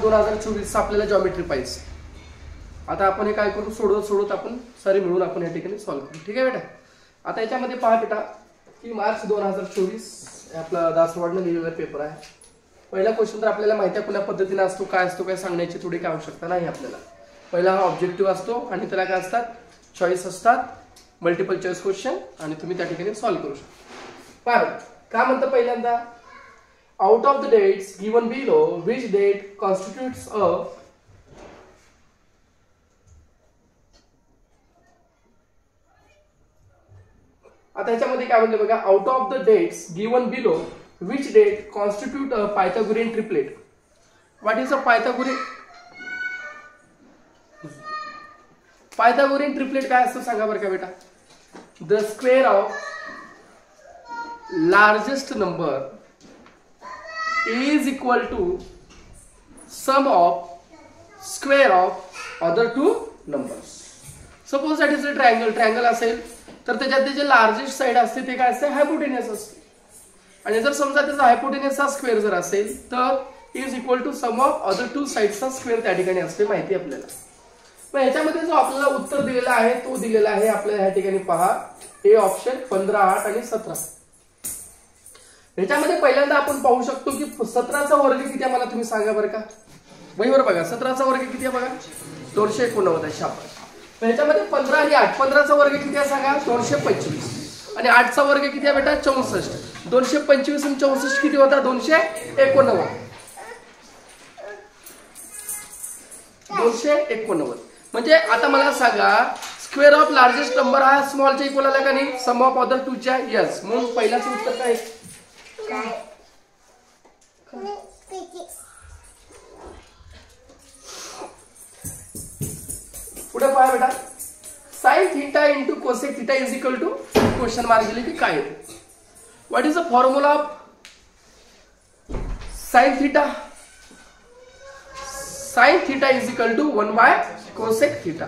2024 आपल्याला जॉमेट्री पाहिजे. आता आपण हे काय करू, सोडवत आपण सारे मिळून आपण या ठिकाणी सॉल्व्ह करू. ठीक आहे बेटा. आता याच्यामध्ये पहा बेटा की मार्च 2024 आपला दासवाडनं लिहिलेला पेपर आहे. पहिला क्वेश्चन तर आपल्याला माहिती आहे कुठल्या पद्धतीने असतो, काय असतो, काय सांगण्याची थोडी काय आवश्यकता नाही आपल्याला. पहिला हा ऑब्जेक्टिव्ह असतो आणि त्याला काय असतात, चॉईस असतात, मल्टिपल चॉईस क्वेश्चन, आणि तुम्ही त्या ठिकाणी सॉल्व्ह करू शकता. पहा काय म्हणतं पहिल्यांदा, out of the dates given below which date constitutes a आता याच्यामध्ये काय म्हणलं बघा, out of the dates given below which date constitute a Pythagorean triplet. What is a Pythagorean triplet काय असतं सांगा बरं का बेटा. The square of largest number is equal to sum of square of other two numbers. Suppose that is a triangle असेल तर त्याच्यात जे लार्जेस्ट साइड असते ते काय असते, हायपोटेनियस असते. आणि जर समजा त्याचा हायपोटेनियसचा स्क्वेअर जर असेल तर is equal to sum of other two साइड्सचा स्क्वेअर त्या ठिकाणी असते, माहिती आपल्याला. पण ह्याच्यामध्ये जो आपल्याला उत्तर दिलेला आहे तो दिलेला आहे आपल्याला ह्या ठिकाणी पहा, ए ऑप्शन 15, 8 आणि 17. ह्याच्यामध्ये पहिल्यांदा आपण पाहू शकतो की 17चा वर्ग किती आहे मला तुम्ही सांगा बरं का. वहीवर बघा 17चा वर्ग किती आहे बघा, 289 आहे. शाबास. ह्याच्यामध्ये 15 आणि 8, 15चा वर्ग किती आहे सांगा, 225, आणि 8चा वर्ग किती आहे बेटा, 64. 225 आणि 64 किती होता, 289. 289. म्हणजे आता मला सांगा स्क्वेअर ऑफ लार्जेस्ट नंबर हा स्मॉलच्या इक्वल आला का नाही, सम ऑफ अदर टू च्या. यस. म्हणून पहिलाच उत्तर काय, पुढे पहा बेटा, sine theta into cosec theta is equal to question mark दिले की काय येते. What is the formula of sine theta. Sine theta is equal to 1 by cosec theta.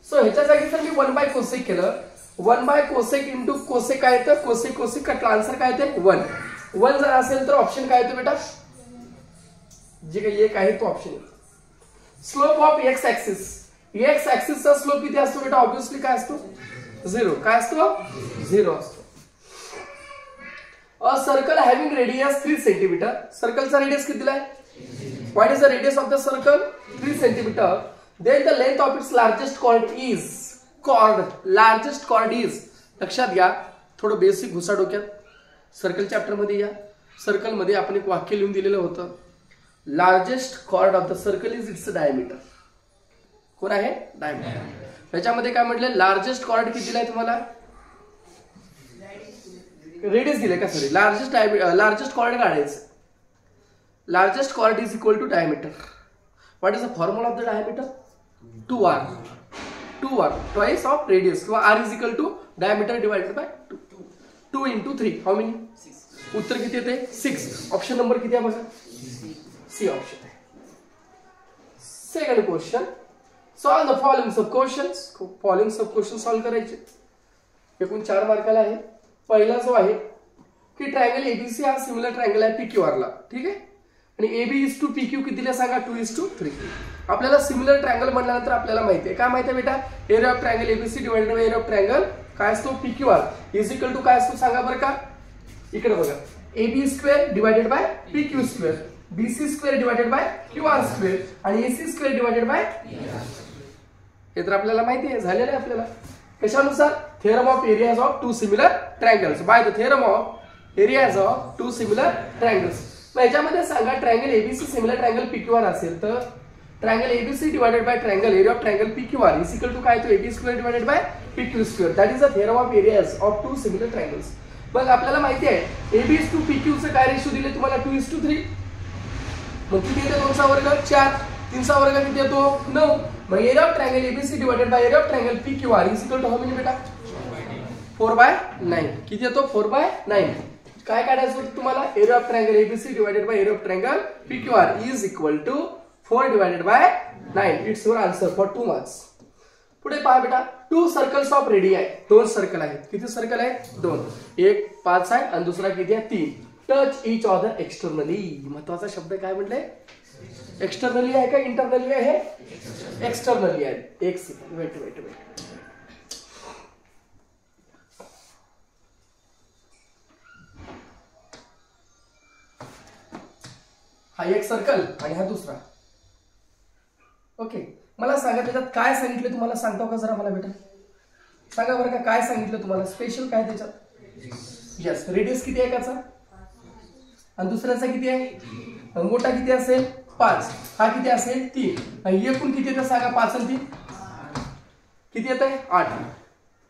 So ह्याच्या जागी जर मी 1 बाय कोसेक केलं, 1 बाय कोसेक इंटू कोसेक काय येतं, कोसेक कोसेक कटला आन्सर काय येते 1. 1 जर असेल तर ऑप्शन काय येतो बेटा, जे काही एक आहे तो ऑप्शन येतो. Slope of X axis, X ऍक्सिसचा स्लोप किती असतो बेटा, ऑब्विसली काय असतो 0. काय असतो 0 असतो. A circle having radius 3 centimeter. सर्कलचा रेडियस किती दिलाय, what is the radius of the circle 3 centimeter. Then the length of its largest chord is, largest chord is. लक्षात घ्या, थोडं बेसिक घुसा डोक्यात. सर्कल चॅप्टर मध्ये या, सर्कल मध्ये आपण एक वाक्य लिहून दिलेलं होतं, largest chord of the circle is its diameter. कोण आहे, डायमीटर. त्याच्यामध्ये काय म्हटलं, लार्जेस्ट कॉर्ड किती दिलाय तुम्हाला, रेडियस दिले का, सॉरी लार्जेस्ट कॉर्ड काढायचं. Largest chord is equal to diameter. What is the formula of the diameter, 2r. 2r twice of radius, किंवा r is equal to diameter divided by 2. 2 into 3 how many, उत्तर किती येते 6. Option number किती आहे बघा, C option आहे. Second question, solve the following sub questions. Following sub question solve करायचे. एकूण 4 मार्काला आहे. पहिला जो आहे की ट्रायंगल एबीसी हा सिमिलर ट्रायंगल आहे पीक्यूआर ला. ठीक आहे. आणि एबी इज टू पीक्यू किती दिले सांगा, 2:3. आपल्याला सिमिलर ट्रायंगल म्हटल्यानंतर आपल्याला माहिती आहे, काय माहिती आहे बेटा, area of triangle ABC divided by area of triangle काय असतो पीक्यूआर इज इक्वल टू काय असतो सांगा बरं का. इकडे बघा, AB square divided by PQ square, BC square divided by QR square, आणि एसी स्क्वेअर डिवाइडेड बाय. हे तर आपल्याला माहिती आहे, झालेलं आहे आपल्याला. कशानुसार, theorem of areas of 2 similar triangles. By the theorem of areas of 2 similar triangles. मग याच्यामध्ये सांगा triangle ABC similar triangle PQR असेल तर triangle ABC divided by triangle area of triangle PQR is equal to काय, तो AB square divided by PQ square. That is the theorem of areas of 2 similar triangles. मग आपल्याला माहिती आहे AB to PQ चे काय रेशो दिले तुम्हाला, 2:3. मग किती येते 2चा वर्ग 4, 3चा वर्ग किती येतो 9. मग area of triangle ABC divided by area of triangle PQR is equal to how many बेटा, 4/9. किती येतो 4/9. काय काढायचं होतं तुम्हाला, area of triangle ABC divided by area of triangle PQR is equal to 4 divided by 9. It's your answer for 2 marks. पुढे पहा बेटा, 2 सर्कल्स ऑफ रेडियाई. 2 सर्कल आहेत. किती सर्कल आहेत, 2. एक 5 आहे आणि दुसरा किती आहे 3. Touch each other externally. महत्वाचा शब्द काय म्हटलंय, एक्सटर्नली आहे का इंटरनली आहे? एक्सटर्नली आहे. एक सेकंड, वेट. हा एक सर्कल आणि हा दुसरा. ओके, मला सांगा त्याच्यात काय सांगितलं तुम्हाला, सांगता का जरा मला बेटा? सांगा बरं का, काय सांगितलं तुम्हाला स्पेशल काय त्याच्यात? यस, रेडियस किती आहे त्याचा आणि दुसऱ्याचा किती आहे? मोठा किती असेल? 5. हा किती असेल? 3. आणि एकूण किती येतं सांगा? 5 आणि 3 किती येत आहे? 8.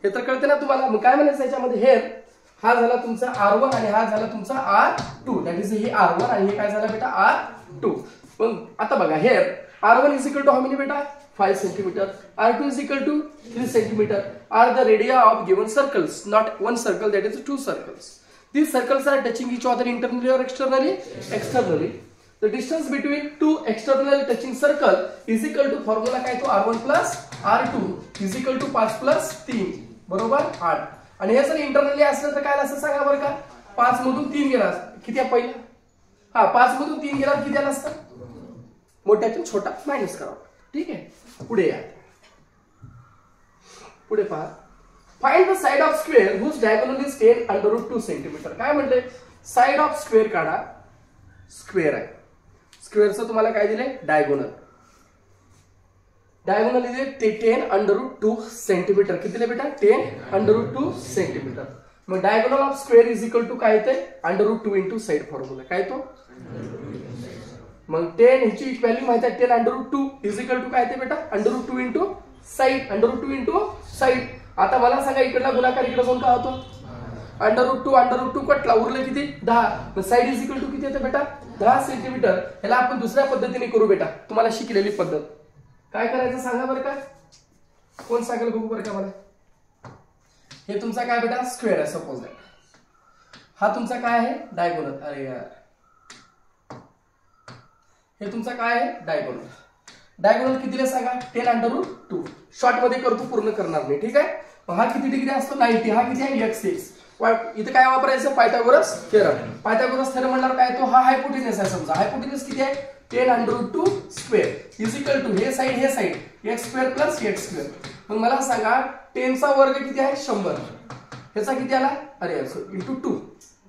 हे तर कळते ना तुम्हाला. मग काय म्हणायचं याच्यामध्ये? हेर हा झाला तुमचा R1 आणि हा झाला तुमचा R2. दॅट इज हे R1 आणि हे काय झालं बेटा? R2. मग आता बघा, here R1 is equal to how many बेटा? 5 centimetre. R2 is equal to 3 centimeter. Are the radii of given circles, not one circle, that is 2 circles. These circles are touching each other internally or externally? Externally. The distance between two externally touching circle is equal to formula काय तो? R1 plus R2 is equal to 5 plus 3 बरोबर 8. आणि हे जर internally असलं तर काय असं सांगा बरं का? 5 मधून 3 गेला किती आहे पहिला? हा 5 मधून 3 गेला किती आला असतं? मोठ्यातून छोटा मायनस करावा. ठीक आहे, पुढे या. पुढे पहा. Find the side of square whose diagonal is 10 under root 2 centimetre. काय म्हणले? साइड ऑफ स्क्वेअर काढा. स्क्वेअर आहे, स्क्वेअरचं तुम्हाला काय दिले? डायगोनल. डायगोनल दिले 10 अंडर रूट 2 सेंटीमीटर. किती दिले बेटा? 10 अंडर रूट 2 सेंटीमीटर. मग diagonal of square is equal to काय येते? Under root 2 into side formula. काय तो? मग 10 ह्याची व्हॅल्यू माहिती आहे. 10 under root 2 is equal to काय येते बेटा? Under root 2 into side. Under root 2 into side. आता मला सांगा इकडला गुणाकार इकडे जाऊन काय होतो? अंडर रूट 2 कटला, उरले किती? 10. मग साइड इज इक्वल टू किती येते बेटा? 10 सेंटीमीटर. याला आपण दुसऱ्या पद्धतीने करू बेटा, तुम्हाला शिकलेली पद्धत. काय करायचं सांगा बरं का? कोण सांगेल बघू बरं का मला? हे तुमचा काय बेटा? स्क्वेअर आहे सपोज. हा तुमचा काय आहे? डायगोनल. अरे यार, हे तुमचा काय आहे? डायगोनल. डायगोनल कितीला सांगा? 10 अंडर रूट 2. शॉर्ट मध्ये करतो, पूर्ण करणार नाही. ठीक आहे. हा किती डिग्री असतो? 90. हा किती आहे? x6. इथे काय वापरायचं? Pythagoras theorem. पायथागोरस थेरम म्हणणार काय तो? हा हायपोटेनस आहे समजा. हायपोटेनस किती आहे? 10 under root 2 square is equal to हे side x square plus x square. मग मला सांगा 10 चा वर्ग किती आहे? 100. ह्याचा किती आला? अरे into 2.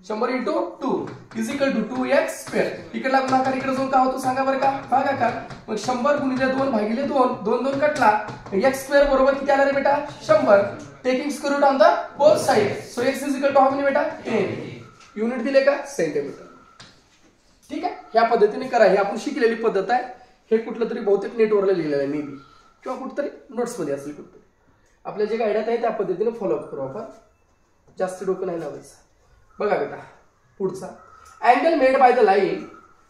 100 into 2 is equal to 2x square. इकडला गुणाकार इकडे जाऊन काय होतो सांगा बरं का? बघा का? मग 100 गुणिले 2 भागिले 2, 2 कटला. x स्क्वेअर बरोबर किती आला रे बेटा? 100. Taking square root on the both side. So x is equal to how many बेटा? 10. युनिट दिले का? सेंटीमीटर. ठीक आहे, ह्या पद्धतीने करा. ही आपण शिकलेली पद्धत आहे. हे कुठलं तरी बहुतेक नेटवरला लिहिलेलं आहे मे बी, किंवा कुठतरी नोट्स मध्ये असेल कुठतरी. आपल्या जे गायडात आहे त्या पद्धतीने फॉलोअप करू आपण. जास्त डोकं नाही लावायचं. बघा बेटा पुढचा. Angle made by the line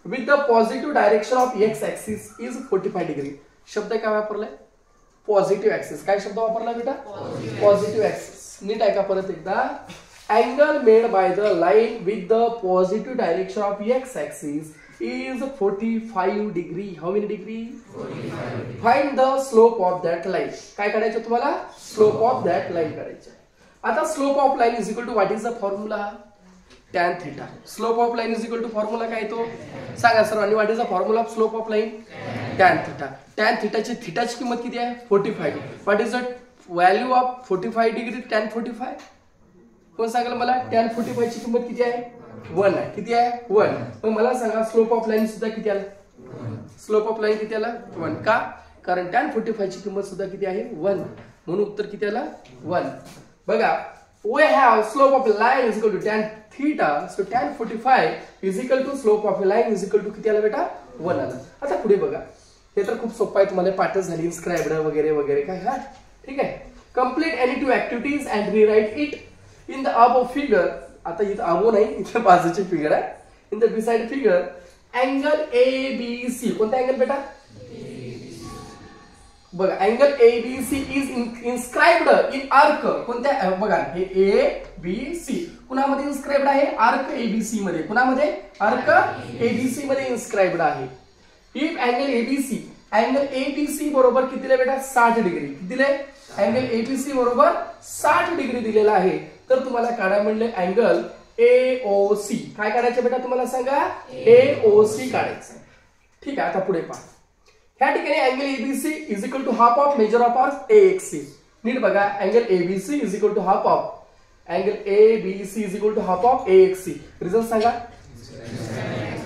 with the positive direction of X axis is 45 degree. शब्द काय वापरलाय? Positive axis. काय शब्द वापरला बेटा? Positive axis. नीट ऐका परत एकदा. Angle made by the line with the positive direction of X axis is 45 degree. How many degree? 45. Find the slope of that line. काय करायचं तुम्हाला? Slope of that line करायचं. आता slope of line is equal to what is the formula? Tan theta. Slope of line is equal to formula काय तो? सांगा सर्वांनी. What is the formula of slope of line? Tan theta. Tan theta ची थीटाची किंमत किती आहे? 45. What is the value of 45 degree tan 45? कोण सांगाल मला? tan 45 ची किंमत किती आहे? 1 आहे. किती आहे? 1. मग मला सांगा स्लोप ऑफ लाईन सुद्धा किती आला? स्लोप ऑफ लाईन किती आला? 1. का? कारण tan 45 ची किंमत सुद्धा किती आहे? 1. म्हणून उत्तर किती आला? 1. बघा, we have slope of line is equal to tan theta, so tan 45 is equal to slope of line is equal to किती आला बेटा? 1 आला. आता पुढे बघा, हे तर खूप सोपं आहे, तुम्हाला पाठच झाली. इन्स्क्राइब्ड वगैरे वगैरे काय. हा ठीक आहे. Complete any 2 activities and rewrite it in the above figure. आता इथं अबो नाही, इथं बाजूची फिगर आहे. In the beside figure angle ABC. कोणता अँगल बेटा? बघा, angle ABC is inscribed in arc. कोणत्या? बघा, हे ABC कुणामध्ये इन्स्क्राइब्ड आहे? आर्क ABC मध्ये. कुणामध्ये? आर्क ABC मध्ये इन्स्क्राइब्ड आहे. इफ अँगल ABC बरोबर किती दिले बेटा? 60 डिग्री. किती दिले? अँगल ABC बरोबर 60 डिग्री दिलेला आहे. तर तुम्हाला काढा म्हणले अँगल AOC. काय काढायचं बेटा तुम्हाला सांगा? AOC काढायचं. ठीक आहे, आता पुढे पहा. ह्या ठिकाणी angle ABC is equal to half of measure of arc AXC. नीट बघा, angle ABC is equal to half of ABC is equal to half of AXC. Result सांगा.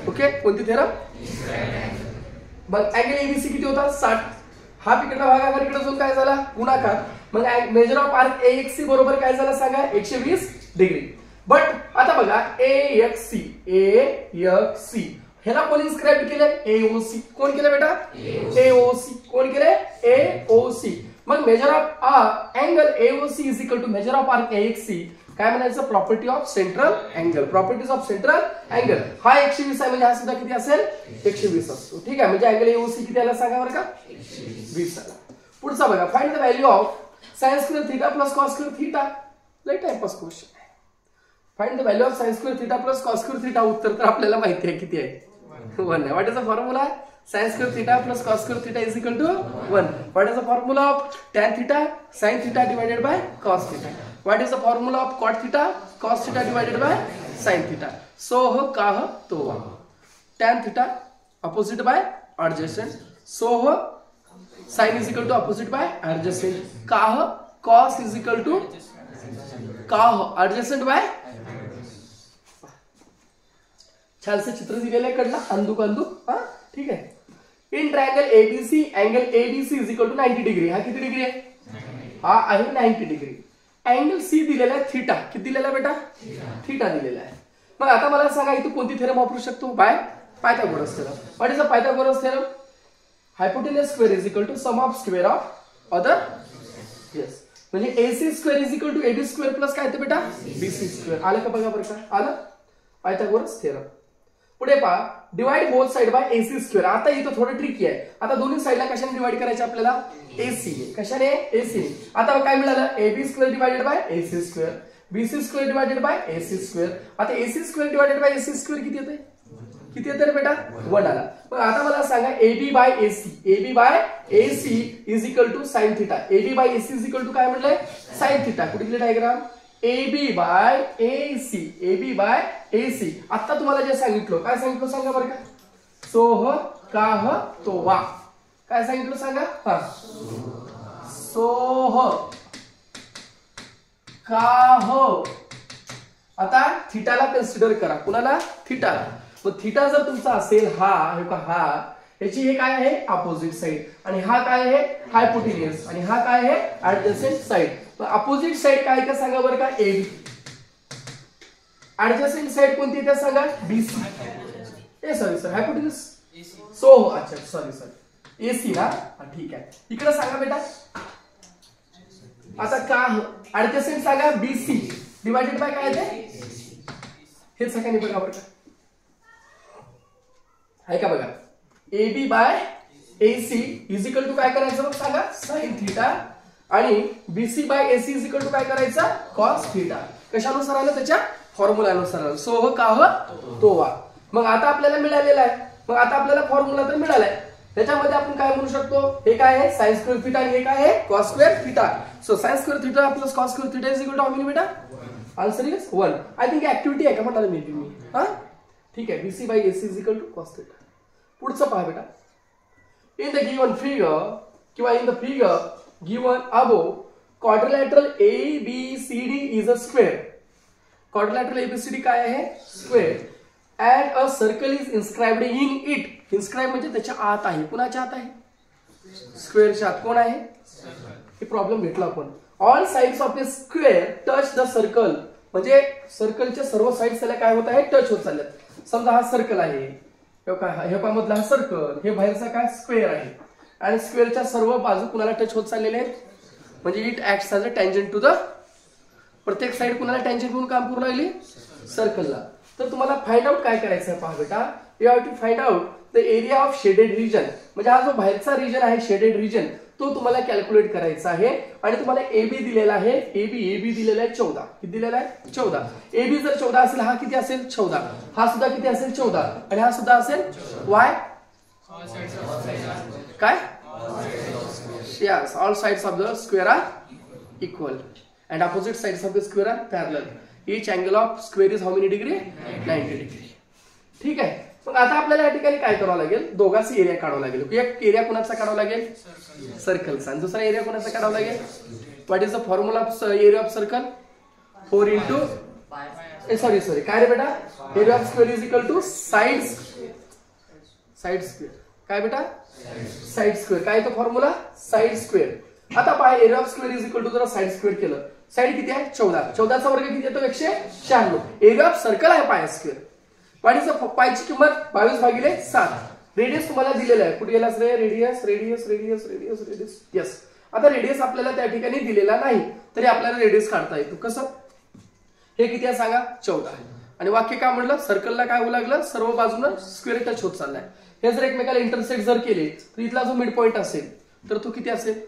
ओके, कोणती थेरम? मग अँगल एबीसी किती होता? 60. हा इकडला भागाकार इकडे जाऊन काय झाला? गुणाकार. मग मेजर ऑफ आर्क AXC बरोबर काय झालं सांगा? 120 डिग्री. बट आता बघा AXC ह्याला कोण इन्स्क्राइब केलंय? AOC. कोण केलं बेटा? AOC. कोण केलंय? AOC. मग measure of angle AOC is equal to measure of arc AXC. काय म्हणायचं? Property of central angle. Properties of central angle. हा 120 आहे म्हणजे हा सुद्धा किती असेल? 120 असतो. ठीक आहे, म्हणजे अँगल AOC किती आला सांगा बरं का? 120 आला. पुढचा बघा, find the value of sin square theta plus cos square theta. लय टाइमपास क्वेश्चन आहे. Find the value of sin square theta plus cos square theta. उत्तर तर आपल्याला माहिती आहे किती आहे? 1 आहे. What is the formula? sin square theta plus cos square theta is equal to 1. What is the formula of tan theta? sin theta divided by cos theta. What is the formula of cot theta? cos theta divided by sin theta. Soh cah toa. tan theta opposite by adjacent. Soh sin is equal to opposite by adjacent. काह cos is equal to cah adjacent by. छानसे चित्र दिलेलं आहे कडला अंदुक अंदुक. हा ठीक आहे. In triangle ABC angle ABC is equal to 90 degree. हा किती डिग्री आहे? हा आहे 90 डिग्री. अँगल C दिलेला आहे थीटा. किती दिलेला आहे बेटा? थीटा दिलेला आहे. मग आता मला सांगा इथे कोणती थेरम वापरू शकतो? By Pythagoras theorem. What is the Pythagoras theorem? Hypotenuse square is equal to sum of square of other. Yes, म्हणजे AC square is equal to AB square plus काय ते बेटा? BC square. आलं का बघा बरं का? आलं. Pythagoras theorem. पुढे पहा, divide both side by AC square. आता इथं थोडं ट्रिकी आहे. आता दोन्ही साइडला कशाने डिवाइड करायचे आपल्याला? AC. कशाने? AC. आता काय मिळालं? AB square divided bye AC square, BC square divided bye AC square. आता AC square divided bye AC square किती येते? किती येते रे बेटा? 1 आला. मग आता मला सांगा AB by AC. AB by AC is equal to sin theta. AB by AC is equal to काय म्हटलंय? sin theta. कुठे दिले diagram? AB by AC. AB by AC. आता तुम्हाला जे सांगितलं, काय सांगितलं सांगा बरं का? सोह काह तोवा. काय सांगितलं सांगा? हा, सोह काह. आता थीटाला कन्सिडर करा. कुणाला? थीटाला. मग थीटा जर तुमचा असेल हा याची हे काय आहे? Opposite side. आणि हा काय आहे? हायपोटेनियस. आणि हा काय आहे? Adjacent side. मग अपोजिट साइड काय का सांगा बरं का? AB. ऍडजसेंट साइड कोणती आहे सांगा? BC. Sorry sir, hypotenuse. So अच्छा सॉरी AC ना. ठीक आहे. इकडे सांगा बेटा. आता का ऍडजसेंट सांगा? BC डिवाइडेड बाय काय आहे? हे सगळ्यांनी बघा बरं का. आहे का बघा? AB by AC is equal to काय करायचं मग सांगा? sin theta. आणि BC by AC is equal to काय करायचं? cos theta. कशानुसार आलं? त्याच्या फॉर्म्युलानुसार आलं. सोह काह तोवा. मग आता आपल्याला मिळालेला आहे. मग आता आपल्याला फॉर्म्युला तर मिळालाय. त्याच्यामध्ये आपण काय म्हणू शकतो? हे काय आहे? sin स्क्वेअर थीटा आणि हे काय आहे? cos square theta. So sin square theta plus cos square theta is equal to how many बेटा? Answer is 1. I think activity आहे का म्हणाला मी. हा ठीक आहे. BC by AC is equal to cos theta. पुढचं पहा बेटा. इन द गिवन फिगर किंवा in the figure given above quadrilateral ABCD is a square. Quadrilateral ABCD काय आहे? Square. And a circle is inscribed in it. इन्स्क्राइब म्हणजे त्याच्या आत आहे. कुणाच्या आत आहे? स्क्वेअरच्या आत. कोण आहे? हे प्रॉब्लेम भेटला आपण. All sides of A square touch the circle. म्हणजे सर्कलच्या सर्व साइड्स त्याला काय होत आहे? टच होत चालल्यात. समजा हा सर्कल आहे, हे मधला हा सर्कल, हे बाहेरचा काय? स्क्वेअर आहे. आणि स्क्वेअरच्या सर्व बाजू कुणाला टच होत चाललेले आहेत? म्हणजे it acts as a tangent to the. प्रत्येक साइड कुणाला टँजंट म्हणून काम करू लागली? सर्कलला. तर तुम्हाला फाइंड आउट काय करायचं आहे पहा बेटा. You have to find out the area of shaded region. म्हणजे हा जो बाहेरचा रिजन आहे शेडेड रिजन तो तुम्हाला कॅल्क्युलेट करायचा आहे. आणि तुम्हाला AB दिलेला आहे. AB दिलेला आहे 14. किती दिलेला आहे? 14. AB जर 14 असेल हा किती असेल? 14. हा सुद्धा किती असेल? 14. आणि हा सुद्धा असेल वाय काय? Yes, all sides of the square are equal and opposite sides of the square are parallel. Each angle of square is how many degree? 90 degree. ठीक आहे. मग आता आपल्याला या ठिकाणी काय करावं लागेल, दोघांचा एरिया काढावा लागेल. एक एरिया कोणाचा काढावा लागेल, सर्कलचा, आणि दुसरा एरिया कोणाचा काढावा लागेल. What is the formula of area of circle, 4 into sorry काय रे बेटा, area of square is equal to side square. काय बेटा, साइड स्क्वेअर. काय तो फॉर्म्युला, साइड स्क्वेअर. आता पहा area of square is equal to जरा साइड स्क्वेअर केलं, साइड किती आहे 14, 14चा वर्ग किती येतो 196. एरिया ऑफ सर्कल आहे pi square. What is the पायची किंमत 22/7. रेडियस तुम्हाला दिलेला आहे, कुठे गेलास रे, radius radius radius radius radius. Yes, आता रेडियस आपल्याला त्या ठिकाणी दिलेला नाही, तरी आपल्याला रेडियस काढता येतो. कसं, हे किती आहे सांगा, 14 आहे. आणि वाक्य काय म्हणलं, सर्कलला काय होऊ लागलं, सर्व बाजूनं स्क्वेअर टच होत चाललाय. हे जर एकमेकाला इंटरसेक्ट जर केले तर इथला जो मिड पॉइंट असेल तर तो किती असेल,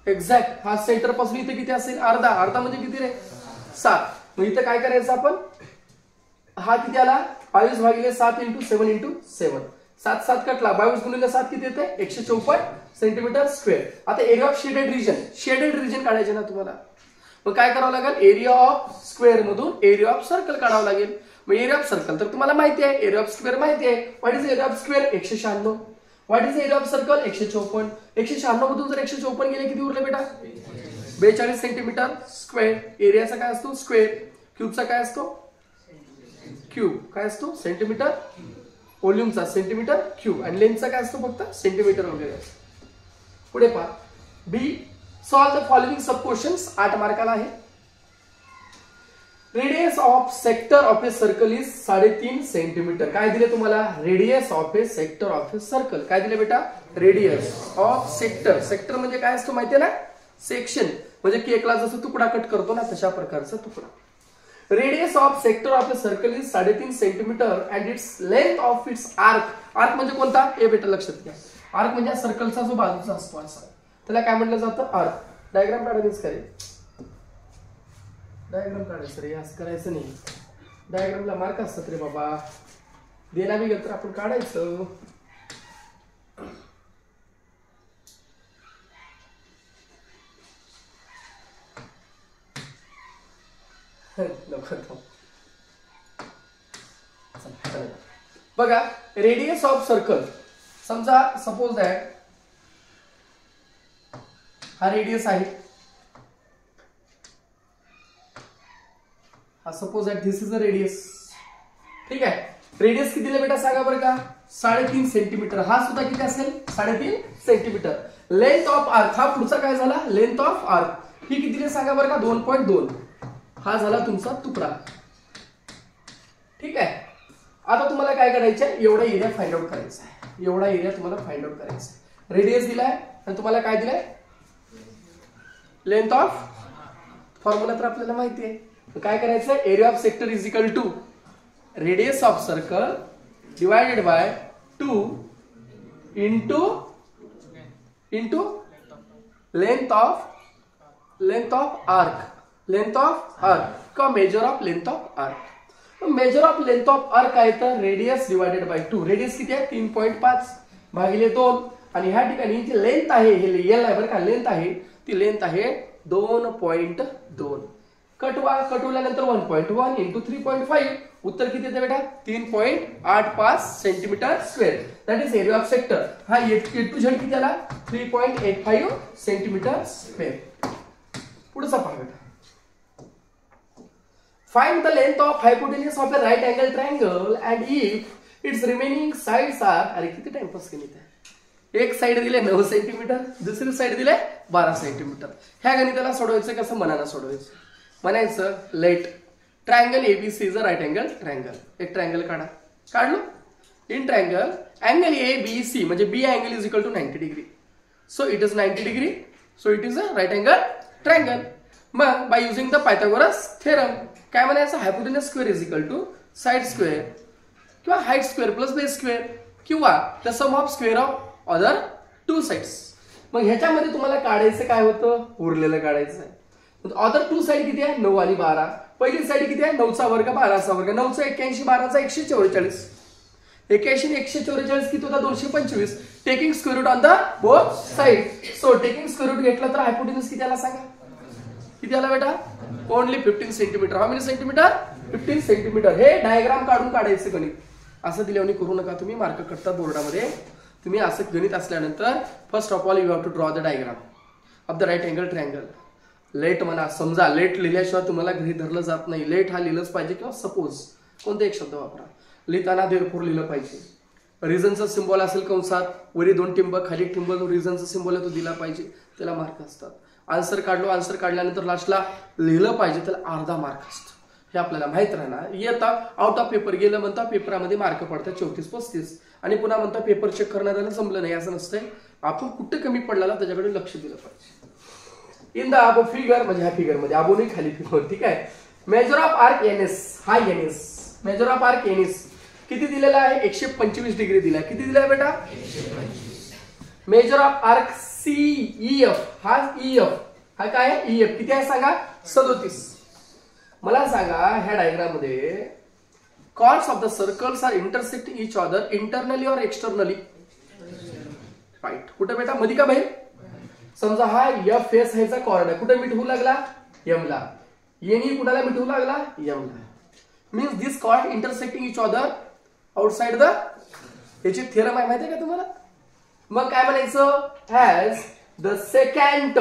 एक्झॅक्ट हा सेंटर पासून इथे किती असेल, अर्धा. अर्धा म्हणजे किती रे, 7. मग इथं काय करायचं आपण, हा किती आला 22/7 इंटू 7 इंटू 7. 7 7 कटला, 22 गुणिले 7 किती येते 154 सेंटीमीटर स्क्वेअर. आता एरिया ऑफ शेडेड रिजन काढायचे ना तुम्हाला. मग काय करावं लागेल, एरिया ऑफ स्क्वेअर मधून एरिया ऑफ सर्कल काढावं लागेल. मग एरिया ऑफ सर्कल तर तुम्हाला माहिती आहे, एरिया ऑफ स्क्वेअर माहिती आहे. What is area of square 196. What is area of circle 154. 196 मधून जर 154 गेले किती उरले बेटा, 42 सेंटीमीटर स्क्वेअर. एरियाचा काय असतो स्क्वेअर, क्यूबचा काय असतो क्यूब, काय असतो सेंटीमीटर, व्हॉल्यूमचा सेंटीमीटर क्यूब, आणि लेंथचा काय असतो फक्त सेंटीमीटर वगैरे. पुढे पहा, be solve the following sub questions. 8 मार्काला आहे. Radius of sector of a circle is 3.5 centimeter. काय दिले तुम्हाला, radius of a sector of a circle. काय दिले बेटा, रेडियस ऑफ सेक्टर. सेक्टर म्हणजे काय असतो माहितीये ना, सेक्शन, म्हणजे केकला जसं तुकडा कट करतो ना तशा प्रकारचा तुकडा. Radius of sector of a circle is 3.5 centimetre and its length of it's arc. Arc म्हणजे कोणता, हे बेटा लक्षात घ्या. आर्क म्हणजे सर्कलचा जो बाजूचा असतो असा, त्याला काय म्हटलं जातं, आर्क. डायग्राम काढायचं काय, डायग्राम काढायचं रे, असं करायचं नाही. डायग्रामला मार्क असतात रे बाबा, देना बी गेलं तर आपण काढायचं. बघा, रेडियस ऑफ सर्कल, समजा सपोज दॅट हा रेडियस आहे, हा suppose that this is a radius. ठीक आहे, रेडियस किती दिले बेटा सांगा बरं का, 3.5 सेंटीमीटर. हा सुद्धा किती असेल 3.5 सेंटीमीटर. लेंथ ऑफ आर्क, हा पुढचा काय झाला, लेंथ ऑफ आर्क, ही किती दिले सांगा बरं का, 2.2. हा झाला तुमचा तुकडा. ठीक आहे, आता तुम्हाला काय करायचं आहे, एवढा एरिया फाइंड आउट करायचा आहे. एवढा एरिया तुम्हाला फाइंड आउट करायचा आहे. रेडियस दिलाय आणि तुम्हाला काय दिलंय, लेंथ ऑफ. फॉर्म्युला तर आपल्याला माहिती आहे. काय करायचं, area of sector is equal to radius of circle divided by 2 into length of arc. Length of arc का measure of length of arc. Measure of length of arc काय तर radius divided by 2. Radius किती आहे 3.5 भागिले 2, आणि ह्या ठिकाणी जी length आहे, हे एल आहे बरं का, लेंथ आहे ती लेंथ आहे 2.2. कटवल्यानंतर 1.1 इंटू 3.5, उत्तर किती येते बेटा 3.85 centimetre square. That is area of sector. हा ए टू झेड किती आला 3.85 सेंटीमीटर स्क्वेअर. पुढचा पहा बेटा, find the length of hypotenuse of a right angle triangle and if its remaining sides are, अरे किती टाइमपास केली ते, एक साइड दिले 9 सेंटीमीटर, दुसरी साइड दिले 12 सेंटीमीटर. ह्या गणिताला सोडवायचं कसं, मनानं सोडवायचं. म्हणायचं let triangle ABC is a right angle triangle. एक ट्रायंगल काढा, काढलो. इन ट्रायंगल अँगल एबीसी म्हणजे B angle is equal to 90 degree. So it is 90 degree, so it is a right angle triangle. मग by using the Pythagoras theorem काय म्हणायचं, hypotenuse square is equal to side square किंवा height square plus base square किंवा the sum of square of other 2 sides. मग ह्याच्यामध्ये तुम्हाला काढायचं काय होतं, उरलेलं काढायचं आहे. अदर 2 साइड किती आहे 9 आणि 12. पहिली साइड किती आहे 9चा वर्ग 12चा वर्ग. 9चा 81, 12चा 144. 81 144 किती होता 225. Taking square root on the both side. So taking square root घेतलं तर हायपोटेनस किती आला सांगा, किती आला बेटा only 15 centimetre. How many centimetre 15 centimetre. हे डायग्राम काढून काढायचं गणित. असं दिल्याने करू नका तुम्ही, मार्क कटतात बोर्डामध्ये. तुम्ही असं गणित असल्यानंतर first of all you have to draw the diagram of the right angle triangle. Let म्हणा, समजा लेट लिहिल्याशिवाय तुम्हाला घरी धरलं जात नाही. लेट हा लिहिलंच पाहिजे किंवा सपोज कोणता एक शब्द वापरा. लिहिताना देरफोर लिहिलं पाहिजे. रिझनचा सिम्बॉल असेल कंसात, वरी 2 टिंब खाली 1 टिंब, जो रिझनचा सिम्बॉल आहे तो दिला पाहिजे, त्याला मार्क असतात. आन्सर काढलो, आन्सर काढल्यानंतर लास्टला लिहिलं पाहिजे, त्याला अर्धा मार्क असतो. हे आपल्याला माहित राहणार. येतात आउट ऑफ पेपर गेलं म्हणता पेपरामध्ये मार्क पडतात 34-35 आणि पुन्हा म्हणता पेपर चेक करणाऱ्याला जमलं नाही असं नसतंय. आपण कुठे कमी पडला त्याच्याकडे लक्ष दिलं पाहिजे. इन द अबो फिगर म्हणजे ह्या फिगर मध्ये अबो नाही खाली फिगर, ठीक आहे. मेजर ऑफ आर्क एनएस, हा NS major of arc NS किती दिलेला आहे? 125 डिग्री दिलाय. किती दिलाय बेटा? 125. मेजर ऑफ आर्क सीईएफ, हा ईएफ, हा काय आहे? ईएफ किती आहे सांगा? 37. मला सांगा ह्या डायग्राम मध्ये chords of the circles are intersecting each other internally और एक्सटर्नली. राईट. कुठे बेटा? मध्ये का बाहेर? समजा हा एफ एस ह्याचा कॉर्ड आहे, कुठे मिटवू लागला? एम ला. एनी कुणाला मिटवू लागला? एम ला. Means this cord intersecting each other outside the. याची थेरम आहे माहिती आहे का तुम्हाला? मग काय म्हणायचं? हॅज द सेकंड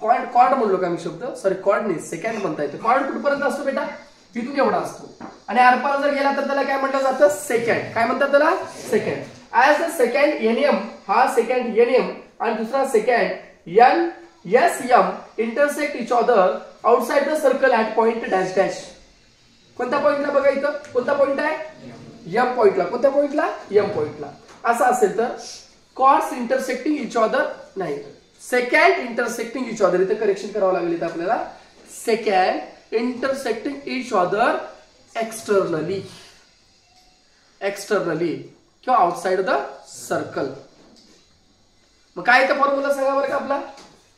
कॉर्ड म्हणलो का मी शब्द? सॉरी कॉर्ड नाही, सेकंड म्हणता येतं. कॉर्ड कुठपर्यंत असतो बेटा? इथून एवढा असतो आणि आरपार जर गेला तर त्याला काय म्हटलं जातं? सेकंड. काय म्हणतात त्याला? Secant. As the secant NM, हा सेकंड एनएम आणि दुसरा secant N S M intersect each other outside the circle at point dash dash. कोणत्या पॉइंटला बघा इथं? कोणता पॉइंट आहे? एम पॉइंटला. कोणत्या पॉइंटला? एम पॉइंटला. असं असेल तर कॉर्ड्स इंटरसेक्टिंग इच अदर नाही, सेकंड इंटरसेक्टिंग इच अदर. इथे करेक्शन करावं लागेल इथं आपल्याला. Second intersecting each other externally, externally किंवा आउटसाइड द सर्कल. मग काय ते फॉर्म्युला सांगा बरं का आपला?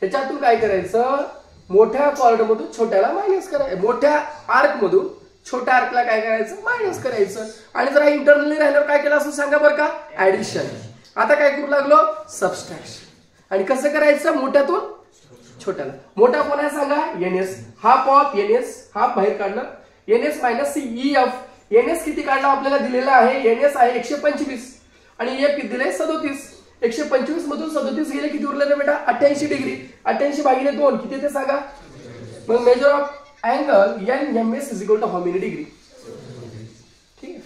ह्याच्यातून काय करायचं? मोठ्या कॉर्ड मधून छोट्याला मायनस करायचं, मोठ्या आर्क मधून छोट्या आर्कला काय करायचं? मायनस करायचं. आणि जर इंटरनली राहिल्यावर काय केलं असं सांगा बरं का? ऍडिशन. आता काय करू लागलो? सबस्ट्रॅक्शन. आणि कसं करायचं? मोठ्यातून छोट्याला. मोठा कोण आहे सांगा? NS. Half of NS, half बाहेर काढलं. NS minus सीईएफ. एनएस किती काढला आपल्याला दिलेला आहे? एनएस आहे 125 आणि एफ किती दिले? 37. 125 मधून 37 गेले, किती उरले रे बेटा? 88 डिग्री. 88 भागिले 2 किती ते सांगा? मग measure of angle N M S is equal to how many degree? ठीक आहे.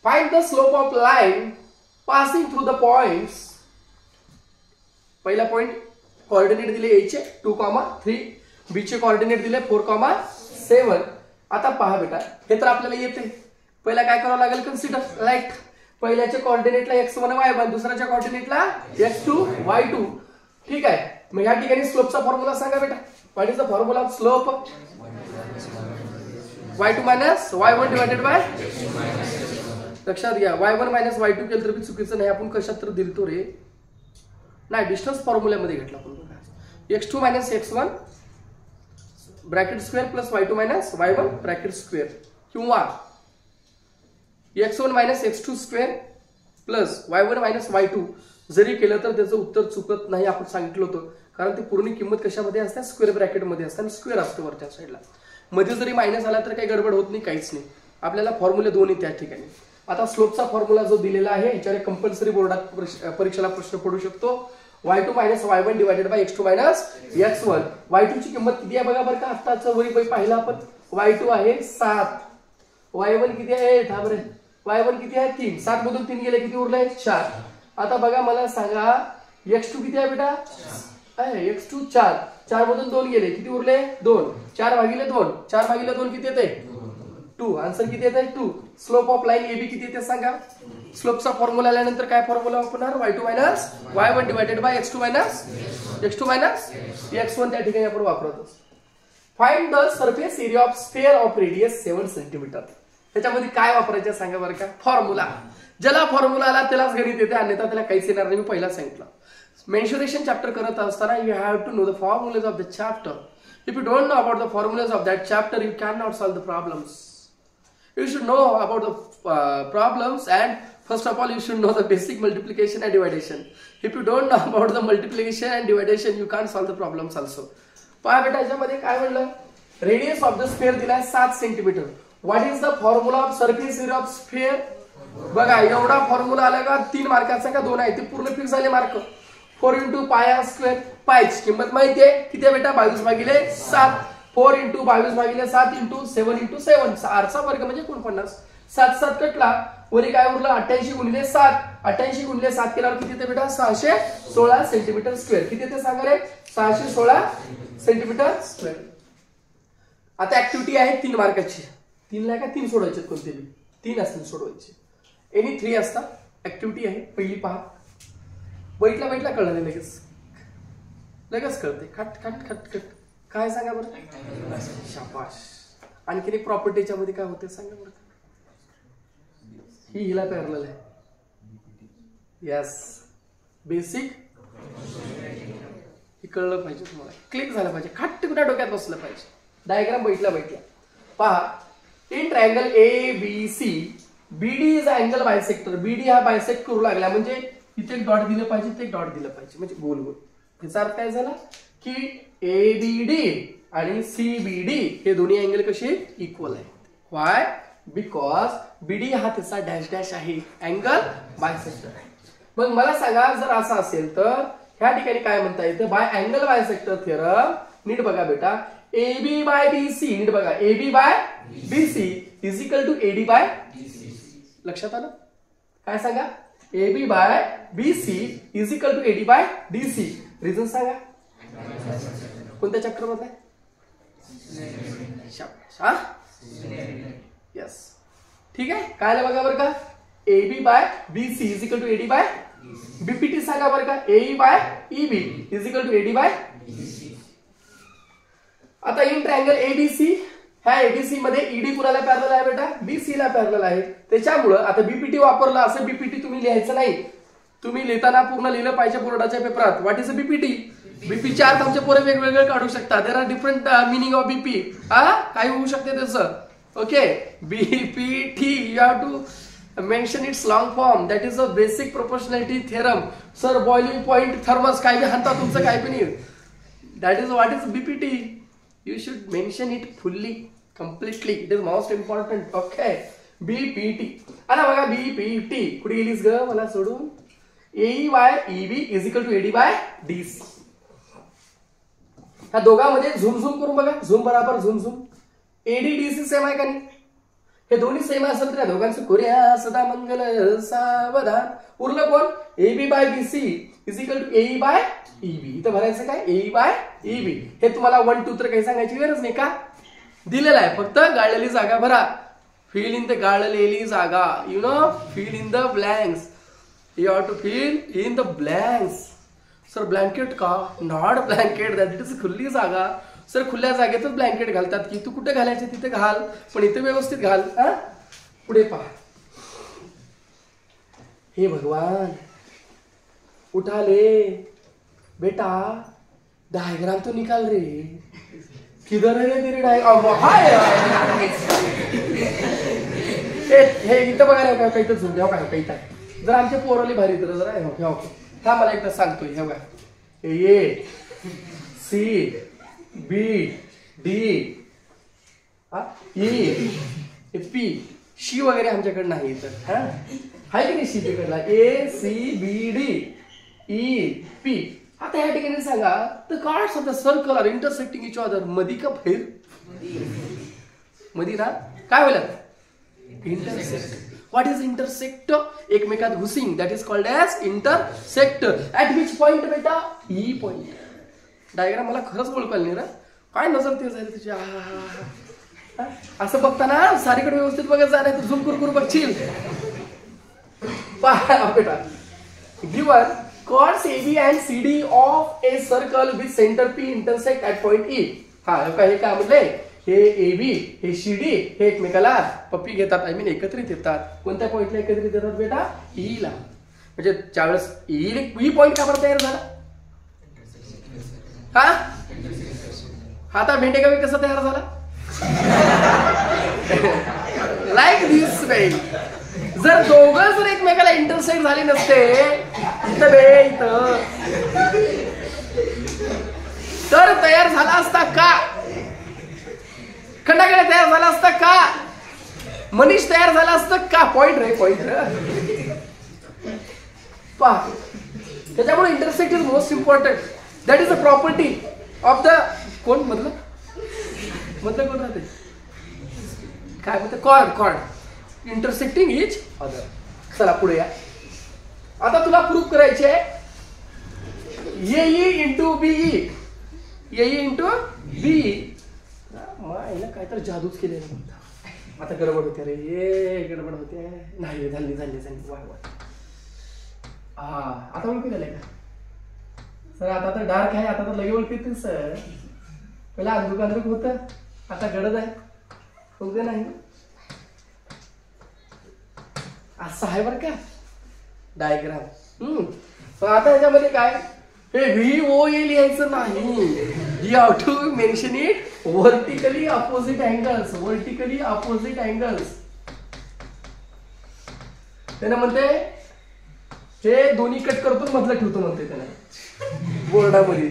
Find the slope of line passing through the points. पहिला पॉइंट कोऑर्डिनेट दिले याचे 2,3, बी चे कोऑर्डिनेट दिले 4,7. आता पहा बेटा, हे तर आपल्याला येते. पहिला काय करावं लागेल? कन्सिडर लाईक पहिल्याच्या कोऑर्डिनेटला x1 y1, दुसऱ्याच्या कोऑर्डिनेटला x2 y2. ठीक आहे. मग या ठिकाणी स्लोपचा फॉर्म्युला सांगा बेटा. What is the formula of slope? y2 minus y1 divided by. लक्षात घ्या, y1 मायनस y2 केलं तर बी चुकीचं नाही. आपण कशात तर दिलतो रे? नाही, डिस्टन्स फॉर्म्युल्यामध्ये घेतला आपण. x2 minus x1 bracket square plus y2 minus y1 bracket square, किंवा x1 minus x2 square plus y1 minus y2 जरी केलं तर त्याचं उत्तर चुकत नाही. आपण सांगितलं होतं, कारण ती पूर्ण किंमत कशामध्ये असते? स्क्वेअर ब्रॅकेट मध्ये असते आणि स्क्वेअर असतो वरच्या साईडला. मध्ये जरी मायनस आला तर काही गडबड होत नाही, काहीच नाही. आपल्याला फॉर्म्युले दोन्ही त्या ठिकाणी. आता स्लोपचा फॉर्म्युला जो दिलेला आहे याच्यावर कंपल्सरी बोर्डात परीक्षेला प्रश्न पडू शकतो. y2 minus y1 divided by x2 minus x1. y2 ची किंमत किती आहे बघा बरं का? आत्ताचं वरी पाहिलं आपण. y2 आहे 7, y1 किती आहे? थांब रे. y1 किती आहे? 3. 7 मधून 3 गेले, किती उरले? 4. आता बघा मला सांगा x2 किती आहे बेटा? x2 4. 4 मधून 2 गेले, किती उरले? 2. 4 भागिले 2. 4 भागिले 2 किती येते? 2. आन्सर किती येते? 2. स्लोप ऑफ लाईन एबी किती येते सांगा? स्लोपचा फॉर्म्युला आल्यानंतर काय फॉर्म्युला वापरणार? y2 minus y1 divided by x2 minus x1 त्या ठिकाणी आपण वापरतो. Find the surface area of sphere of radius 7 centimetre. त्याच्यामध्ये काय वापरायचं सांगा बरं का? फॉर्म्युला. ज्याला फॉर्म्युला आला त्यालाच गणित येते, अन्यथा त्याला काहीच येणार नाही. मी पहिला सांगितलं, मेन्शुरेशन चॅप्टर करत असताना you have to know the formulas of the chapter. If you don't know about the formulas of that chapter, you can not solve the problems. You should know about the problems, and first of all you should know the basic multiplication and division. If you don't know about the multiplication and division, you can't solve the problems also. पहा बेटा, याच्यामध्ये काय म्हणलं? Radius of the sphere दिलाय 7 centimetre. What is the formula of surface area of sphere? बघा एवढा formula आला का 3 मार्काचा का 2 आहे ते पूर्ण फिक्स झाले मार्क. 4 × πr². पायची किंमत माहिती आहे किती आहे बेटा? 22/7. 4 × 22/7 × 7 × 7 6चा वर्ग म्हणजे 49. 7 7 कटला वरी काय उरलं? 88 × 7. 88 × 7 केल्यावर किती येते बेटा? 616 सेंटीमीटर स्क्वेअर. किती येते सांगा रे? 616 सेंटीमीटर स्क्वेअर. आता ऍक्टिव्हिटी आहे 3 मार्काची. 3 ला का 3 सोडवायचे कोणते बी 3 असतील सोडवायचे. एनी 3 असतात. ऍक्टिव्हिटी आहे पहिली पहा. बैठला कळलं नाही लगेच कळते. खट खट खट खट. काय सांगा बरं? शाबाश. आणखीन एक प्रॉपर्टीच्या मध्ये काय होते सांगा बरं? ही हिला पॅरलल आहे. Yes basic. हे कळलं पाहिजे तुम्हाला. क्लिक झालं पाहिजे. खट्ट कुठे डोक्यात बसलं पाहिजे. डायग्राम बैठला पहा. In triangle ABC BD is angle bisector. BD हा बायसेक्ट करू लागला म्हणजे इथे एक डॉट दिलं पाहिजे, इथे एक डॉट दिलं पाहिजे म्हणजे गोल गोल. याचा अर्थ काय झाला की ABD आणि CBD हे दोन्ही अँगल कसे इक्वल आहेत. व्हाय? बिकॉज BD हा त्याचा डॅश डॅश आहे. अँगल बायसेक्टर आहे. मग मला सांगा जर असं असेल तर ह्या ठिकाणी काय म्हणता येतं? By angle bisector theorem. नीट बघा बेटा. AB/BC नीट बघा. AB/BC is equal to AD/DC. लक्षात आलं? काय सांगा? AB/BC is equal to AD/DC. Reason सांगा. कोणत्या चॅप्टर मधला? यस ठीक आहे. काय आलं बघा बरं का? AB/BC is equal to AD/DC. BPT सांगा बरं का? AE/EB is equal to AD/DC. आता इन ट्रायंगल ABC ह्या ABC मध्ये ED कुणाला पॅरलल आहे बेटा? BC ला पॅरलल आहे. त्याच्यामुळं आता BPT वापरला असं BPT तुम्ही लिहायचं नाही. तुम्ही लिहिताना पूर्ण लिहिलं पाहिजे बोर्डाच्या पेपरात. What is BPT? बीपीचे अर्थ आमचे पोरे वेगवेगळे काढू शकतात. There are different meaning of BP. काय होऊ शकते त्याचं? Okay BPT you have to mention its long form. That is a basic proportionality theorem. Sir boiling point थर्मस काय बी हाणता तुमचं काय बी नाही. That is what is BPT. You should mention it fully, completely. It is most important. Okay. BPT. आता बघा BPT कुठे गेलीस ग मला सोडून? AE/EB is equal to AD/DC. ह्या दोघांमध्ये झूम झूम करून बघा. झूम बरोबर झूम झूम. AD/DC सेम आहे का नाही? हे दोन्ही सेम असेल तर या दोघांचं करूया सदा मंगल सावधान. उरलं कोण? AB/BC is equal to AE/EB. इथं भरायचं काय? AE/EB. हे तुम्हाला 1 2 तर काही सांगायची गरज नाही का? दिलेलं आहे. फक्त गाळलेली जागा भरा. फिल इन द गाळलेली जागा. You know fill in the blanks. You have to fill in the blanks. Sir blanket का? Not blanket. That it is खुली जागा. सर खुल्या जागेतच ब्लँकेट घालतात की? तू कुठे घालायचे तिथे घाल पण इथे व्यवस्थित घाल. पुढे पहा. हे भगवान उठा ले बेटा. डायग्राम तो निकाल रे. किधर है तेरी डायग्राम? हे इथं बघा रे काही तर झुंब काय काही काय. जर आमच्या पोरवली भारी तर जरा हा मला एकदा सांगतोय. हे बघा A C B D E P शी वगैरे आमच्याकडे नाही. तर हाय की नाही शी तिकडला? A C B D E P. आता या ठिकाणी सांगा the cards of the circle are intersecting each other. मधी का बाहेर? मधी ना काय होईल? इंटरसेक्ट. What is intersect? एकमेकात घुसिंग. That is called as intersect. At which point बेटा? E point. डायग्राम मला खरंच ओळखायला नाही रे. काय नजर ते जाईल तुझी. असं बघताना सारीकडे व्यवस्थित बघत जा नाही तर झूम करू बघशील. पहा बेटा. Given chords AB and CD of a circle with center P intersect at point E. हे काय म्हणले? हे AB हे CD हे एकमेकाला पप्पी घेतात. आय मीन एकत्रित येतात. कोणत्या पॉइंटला एकत्रित येतात बेटा? E ला. म्हणजे ज्यावेळेस E पॉइंट का बरं तयार झाला? आता भेंडेगावी कसा तयार झाला? Like this way. जर दोघं जर एकमेकाला इंटरसेक्ट झाले नसते तर तयार झाला असता का? खंडाकडे तयार झाला असता का? मनीष तयार झाला असतं का? पॉइंट रे, पॉइंट. पहा, त्याच्यामुळे intersect is most important. That is a property of the कोण मधलं कोण राहते काय म्हणते? Chord intersecting each other. चला पुढे या. आता तुला प्रूफ करायचे आहे AE into BE, AE into BE. मायला काय तर जादूच केले. आता गडबड होते रे, ये गडबड होते. नाही झाली वा. हा आता ओळखू झालंय का सर? आता तर डार्क आहे, आता तर लगे ओळखू येते सर. पहिला अंधुक होत, आता गडद आहे. ओळखते नाही असं आहे बरं का डायग्राम. पण आता ह्याच्यामध्ये काय, हे VOA लिहायचं नाही. You have to mention it vertically opposite angles. Vertically opposite angles. त्याने म्हणते हे दोन्ही कट करतो मधलं ठेवतो म्हणते त्याला बोर्डामध्ये.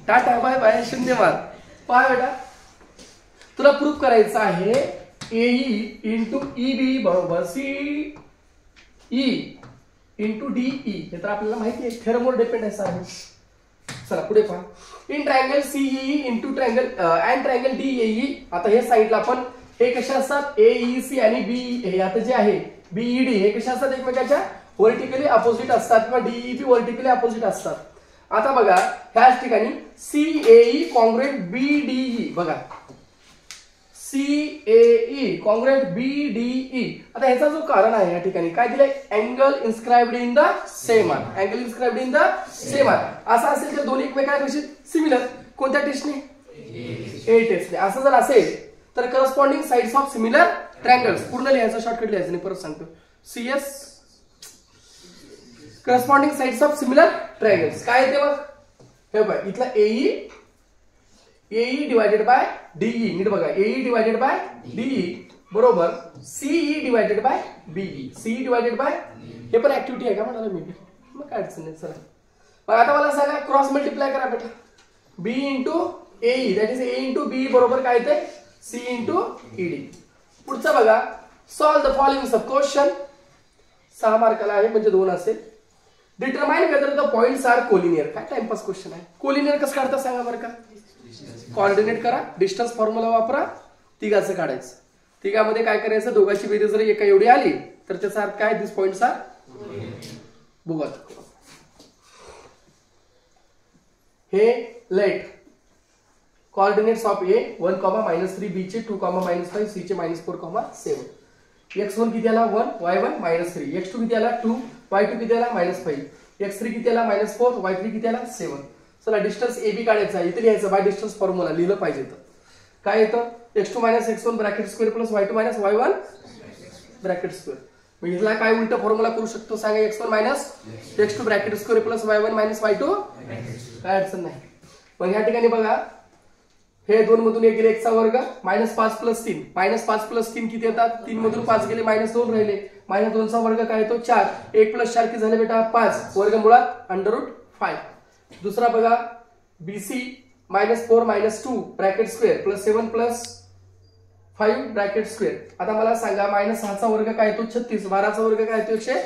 टाटा बाय बाय, शून्य मार्क. पहा बेटा, तुला प्रूफ करायचं आहे AE इंटू EB बरोबर CE इंटू DE. हे तर आपल्याला माहिती आहे, थेरमवर डिपेंड आहे. चला पुढे पहा. In triangle CEE into triangle and triangle DAE. आता हे साईडला आपण हे कशा असतात, AEC आणि BE. हे आता जे आहे BED हे कशा असतात, एकमेकाच्या व्हर्टिकली अपोजिट असतात किंवा DEB व्हर्टिकली अपोजिट असतात. आता बघा ह्याच ठिकाणी CAE कॉन्ग्रुएंट BDE. बघा CAE कॉन्ग्रुएंट BDE. आता ह्याचा जो कारण आहे या ठिकाणी काय दिलंय, angle inscribed in the same arc. Angle inscribed in the same arc. असं असेल तर दोन्ही एकमेकांपेक्षा सिमिलर. कोणत्या टेस्टने? A टेस्टने. असं जर असेल तर corresponding sides of similar triangles. पूर्ण लिहायचं, शॉर्टकट लिहायचं नाही, परत सांगतो. CS corresponding sides of similar triangles. काय येते बघ, हे बघ इथला AE डिवायडेड बाय DE. नीट बघा, AE डिवायडेड बाय DE बरोबर CE divided by BE. CE divided by, हे पण ऍक्टिव्हिटी आहे का म्हणाला मी, मग काय अडचण नाही. चला मग आता मला सांगा, क्रॉस मल्टिप्लाय करा बेटा. B into AE that is A into BE बरोबर काय येते, C इंटू ED. पुढचं बघा, solve the following sub question. 6 मार्काला आहे म्हणजे 2 असेल. Determine whether the points are collinear. काय टाइमपास क्वेश्चन आहे. कोलिनियर कसं काढता सांगा बरं का. कोऑर्डिनेट करा, डिस्टन्स फॉर्म्युला वापरा, तिघाचं काढायचं. तिघामध्ये काय करायचं, दोघांची बेरीज जर एका एवढी आली तर त्याचा अर्थ काय, दिस पॉइंट्स आर बघा. हे late coordinates of A 1, -3, B चे 2, -5, C चे -4, 7. x1 किती आला 1, y1 -3, x2 किती आला 2, y2 किती आला -5, x3 किती आला -4, y3 किती आला 7. चला डिस्टन्स AB काढायचा. इथे लिहायचं बाय डिस्टन्स फॉर्म्युला. लिहिलं पाहिजे तर काय येतं, x2 - x1 bracket square plus y2 - y1 bracket square. मग इथला काय उलट फॉर्म्युला करू शकतो सांगा, x1 - x2 bracket square plus y1 - y2. काय अडचण नाही. मग ह्या ठिकाणी बघा, हे 2 मधून 1 गेले, x चा वर्ग -5 + 3. -5 + 3 किती येतात, 3 मधून 5 गेले -2 राहिले. -2 चा वर्ग काय येतो 4. 1 + 4 किती झाले बेटा 5. वर्गमुळात √5. दुसरा बघा, BC -4 - 2 bracket square plus 7 + 5 bracket square. आता मला सांगा, -6 चा वर्ग काय येतो 36. 12 चा वर्ग काय येतो 100.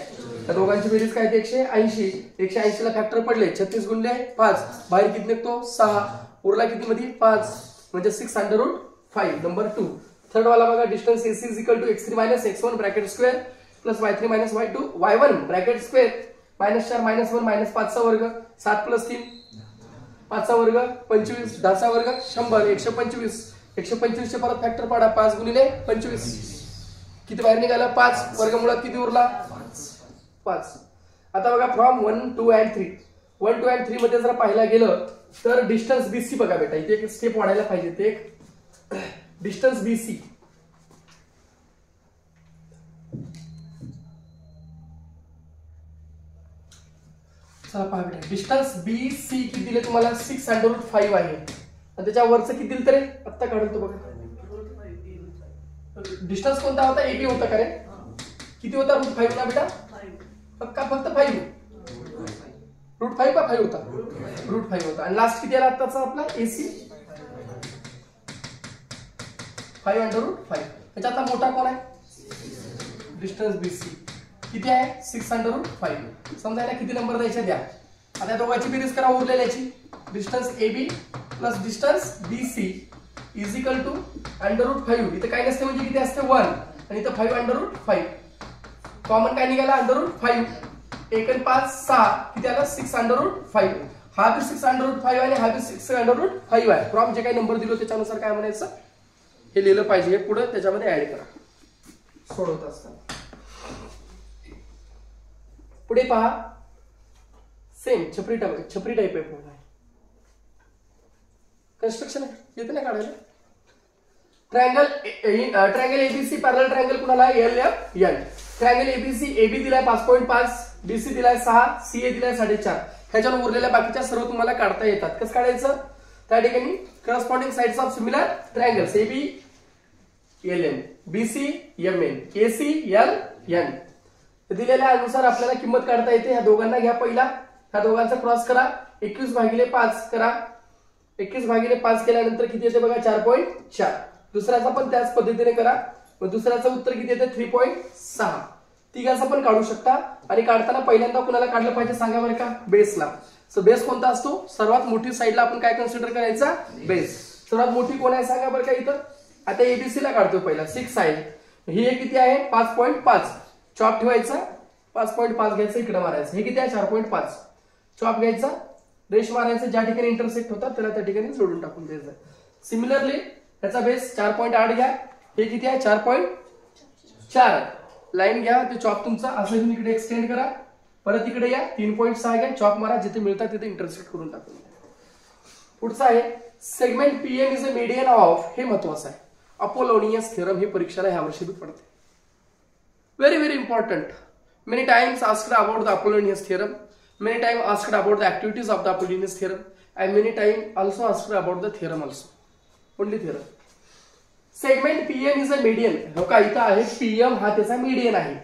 त्या दोघांची बेरीज काय येते 180. 180 ला फॅक्टर पडले, 36 गुणले 5, बाहेर किती निघतो 6, उरला किती मध्ये 5, म्हणजे 6√5. नंबर 2. थर्ड वाला बघा, distance AC = x3 - x1 bracket square plus y3 - y2 y1 bracket square -4 -1 -5 चा वर्ग 7 + 3 5 चा वर्ग 25 10 चा वर्ग 100 125. 125 चे परत फॅक्टर पाडा, 5 गुणिले 25 किती बाहेर निघाला 5. वर्गमुळात किती उरला 5. आता बघा, फ्रॉम 1, 2 and 3. 1, 2 and 3 मध्ये जर पाहायला गेलं तर डिस्टन्स BC बघा बेटा, इथे एक स्टेप वाढायला पाहिजे. ते एक डिस्टन्स BC चला पहा बेटा, डिस्टन्स BC किती दिले तुम्हाला 6√5 आहे. आणि त्याच्या वरचं किती दिलं तरी आत्ता काढतो बघा. डिस्टन्स कोणता होता, AB होता का रे. किती होता √5 ना बेटा, फक्त 5 √5 का 5 होता, √5 होता. आणि लास्ट किती आला आत्ताचा आपला AC 5√5. त्याच्यात मोठा कोण आहे डिस्टन्स BC किती आहे 6√5. समजा याला किती नंबर द्यायचे द्या. आता दोघांची बेरीज करा उरलेल्याची. Distance AB plus distance BC is equal to √5. इथं काय नसते म्हणजे किती असते 1 आणि इथं 5√5. कॉमन काय निघाला √5. 1 आणि 5 6 किती आला 6√5. हा बी 6√5 आणि हा बी 6√5 आहे. फ्रॉम जे काही नंबर दिलो त्याच्यानुसार काय म्हणायचं हे लिहिलं पाहिजे. हे पुढे त्याच्यामध्ये ऍड करा सोडवत असताना. पुढे पहा सेम छपरी टाईप आहे. कन्स्ट्रक्शन येते ना काढायला. ट्रायंगल ABC पॅरलल ट्रायंगल कुणाला LFN. ट्रायंगल ABC AB दिलाय 5.5, BC दिलाय 6, CA दिलाय 4.5. ह्याच्यावर उरलेल्या बाकीच्या सर्व तुम्हाला काढता येतात. कसं काढायचं त्या ठिकाणी corresponding sides of similar triangles AB LN, BC MN, AC LN. दिलेल्या अनुसार आपल्याला किंमत काढता येते. ह्या दोघांना घ्या पहिला. ह्या दोघांचा क्रॉस करा. 21/5 करा. 21/5 केल्यानंतर किती येते बघा 4.4. दुसऱ्याचा पण त्याच पद्धतीने करा. मग दुसऱ्याचं उत्तर किती येते 3.6. तिघांचा पण काढू शकता. आणि काढताना पहिल्यांदा कुणाला काढलं पाहिजे सांगा बरं का बेसला. सो बेस कोणता असतो सर्वात मोठी साईडला आपण काय कन्सिडर करायचा बेस. सर्वात मोठी कोण आहे सांगा बरं का इथं. आता ABC ला काढतो पहिला 6 आहे. ही किती आहे 5.5. चॉप ठेवायचा 5.5 घ्यायचं इकडे मारायचं. हे किती आहे 4.5. चॉप घ्यायचा रेश मारायचं ज्या ठिकाणी इंटरसेक्ट होतात त्याला त्या ठिकाणी जोडून टाकून द्यायचं. सिमिलरली त्याचा बेस 4.8 घ्या. हे किती आहे 4.4. लाईन घ्या ते चॉप तुमचा असं घेऊन इकडे एक्सटेंड करा. परत इकडे या 3.6 घ्या. चॉप मारा जिथे मिळतात तिथे इंटरसेक्ट करून टाकून. पुढचा आहे segment PM is a median of. हे महत्वाचं आहे. अपोलोनियस थेरम हे परीक्षेला ह्या वर्षी भी पडते. Very very important. Many times asked about the Apollonius theorem. Many times asked about the activities of the Apollonius theorem. And many times also asked about the theorem also. Only theorem. Segment PM is a median. हो का इथं आहे PM हा त्याचा median आहे.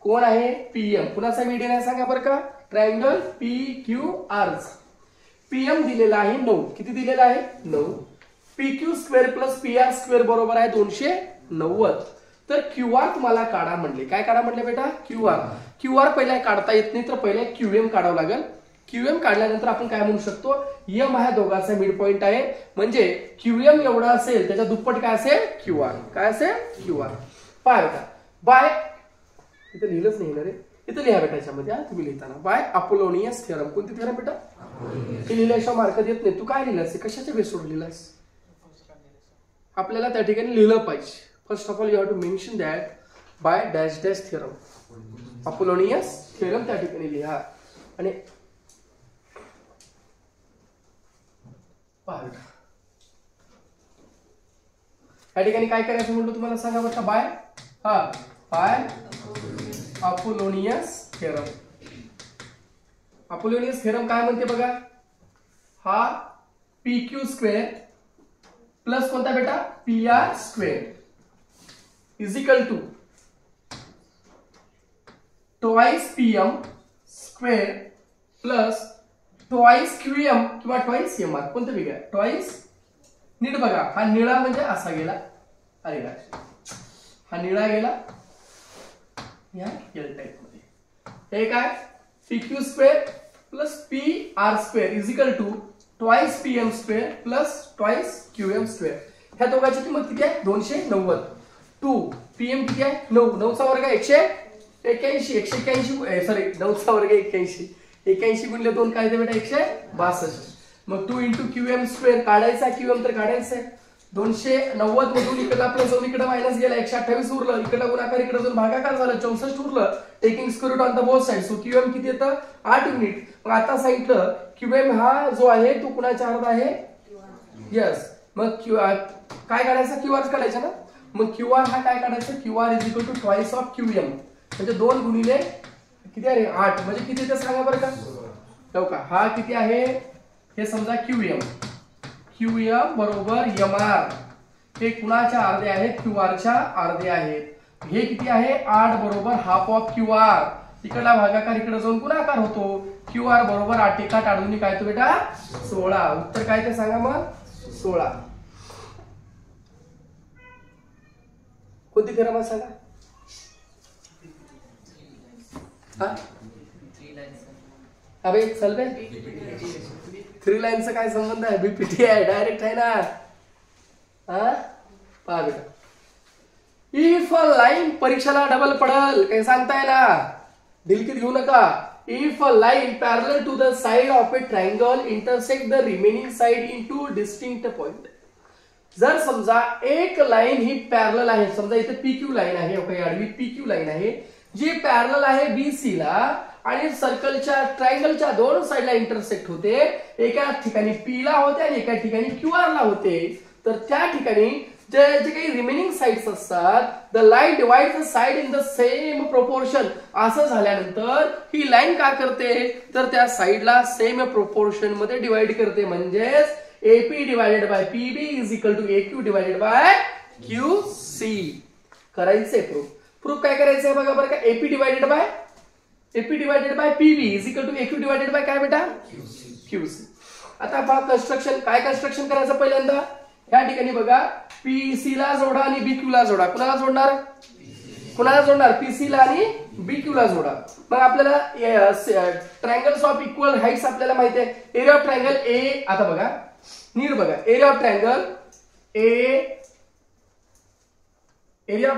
कोण आहे PM. कुणाचा मीडियन आहे सांगा बरं का. Triangle PQR. PM दिलेला आहे 9. किती दिलेला आहे 9. PQ² प्लस PR² बरोबर आहे 290. तर QR तुम्हाला काढा म्हणले. काय काढा म्हणले बेटा QR पहिला काढता येत नाही तर पहिले QM काढावं लागेल. QM काढल्यानंतर आपण काय म्हणू शकतो M हा दोघांचा मिड पॉइंट आहे. म्हणजे QM एवढा असेल त्याच्या दुप्पट काय असेल QR. काय असेल QR. बाय बेटा बाय इथे लिहिलंच नाही ना रे. इथे लिहा बेटा याच्यामध्ये तुम्ही लिहिताना बाय अपोलोनियस थेरम. कोणती थेरम बेटा हे लिहिल्याशिवाय मार्क देत नाही. तू काय लिहिलास कशाच्या बेसवर लिहिलास आपल्याला त्या ठिकाणी लिहिलं पाहिजे. First of all, you have to mention that by dash dash theorem. Apollonius theorem त्या ठिकाणी लिहा. आणि या ठिकाणी काय करायचं म्हणतो तुम्हाला सांगा बरं by by Apollonius theorem. Apollonius theorem काय म्हणते बघा. हा PQ² प्लस कोणता बेटा PR² is equal to twice PM square plus twice QM किंवा twice MR. कोणतं वेगळं twice. नीट बघा हा निळा म्हणजे असा गेला. अरे हा निळा गेला या L टाइप मध्ये. हे काय PQ² plus PR² is equal to twice PM² plus twice QM². ह्या दोघांची किंमत किती आहे 290. 2 PM किती आहे 9. 9चा वर्ग 181. 181 सॉरी 9चा वर्ग 81. 81 गुणिले 2 काय येते बेटा 162. मग 2 × QM² काढायचा. QM तर काढायचं आहे. 290 मधून इकडला प्लस जाऊन इकडे मायनस गेला 128 उरलं. इकडे गुणाकार इकडे जाऊन भागाकार झाला 64 उरलं. Taking square root on the both side. So QM किती येतं 8 युनिट. मग आता सांगितलं QM हा जो आहे तो कुणाच्या अर्धा आहे यस. मग काय काढायचा QR काढायचा ना. मग QR हा काय काढायचं QR is equal to twice of QM. म्हणजे 2 गुणिले किती आहे 8 म्हणजे किती ते सांगा बरं का. हो का हा किती आहे हे समजा QM बरोबर MR. हे कुणाच्या अर्धे आहेत QRच्या अर्धे आहेत. हे किती आहे 8 बरोबर हाफ ऑफ QR. इकडला भागाकार इकडे जाऊन गुणाकार होतो. QR बरोबर 8 एका 8 दोन्ही काय तो बेटा 16. उत्तर काय ते सांगा मग 16. कोणती थेरम आहे सांगा. हा अबे चल बे, 3 लाईनचा काय संबंध आहे? बीपीटी आहे, डायरेक्ट आहे ना. हा पहा बेटा, इफ अ लाईन, परीक्षेला डबल पडल, काही सांगताय ना, दिलकीत घेऊ नका. If a line parallel to the side of a triangle intersect the remaining side in two distinct point. जर समजा एक लाईन ही पॅरलल आहे, समजा इथे पीक्यू लाईन आहे, काही आडवी पीक्यू लाईन आहे जी पॅरलल आहे बीसी ला आणि सर्कलच्या ट्रायंगलच्या 2 साइडला इंटरसेक्ट होते, एका ठिकाणी पी ला होते आणि एका ठिकाणी क्यूआर ला होते, तर त्या ठिकाणी जे काही रिमेनिंग साइड्स असतात, the line divide the side in the same proportion. असं झाल्यानंतर ही लाईन काय करते, तर त्या साइडला सेम प्रोपोर्शन मध्ये डिवाइड करते. म्हणजेच AP divided by PB is equal to AQ divided by QC. करायचंय प्रूफ काय करायचंय बघा बरं का. AP divided by PB is equal to AQ divided by काय बेटा QC. आता पहा कंस्ट्रक्शन, काय कंस्ट्रक्शन करायचं पहिल्यांदा. या ठिकाणी बघा PC ला जोडा आणि BQ ला जोडा. कुणाला जोडणार? PC ला आणि BQ ला जोडा. मग आपल्याला ट्रायंगल्स ऑफ इक्वल हाईट्स आपल्याला माहिती आहे. एरिया ऑफ ट्रायंगल ए, आता बघा नीट बघा, area of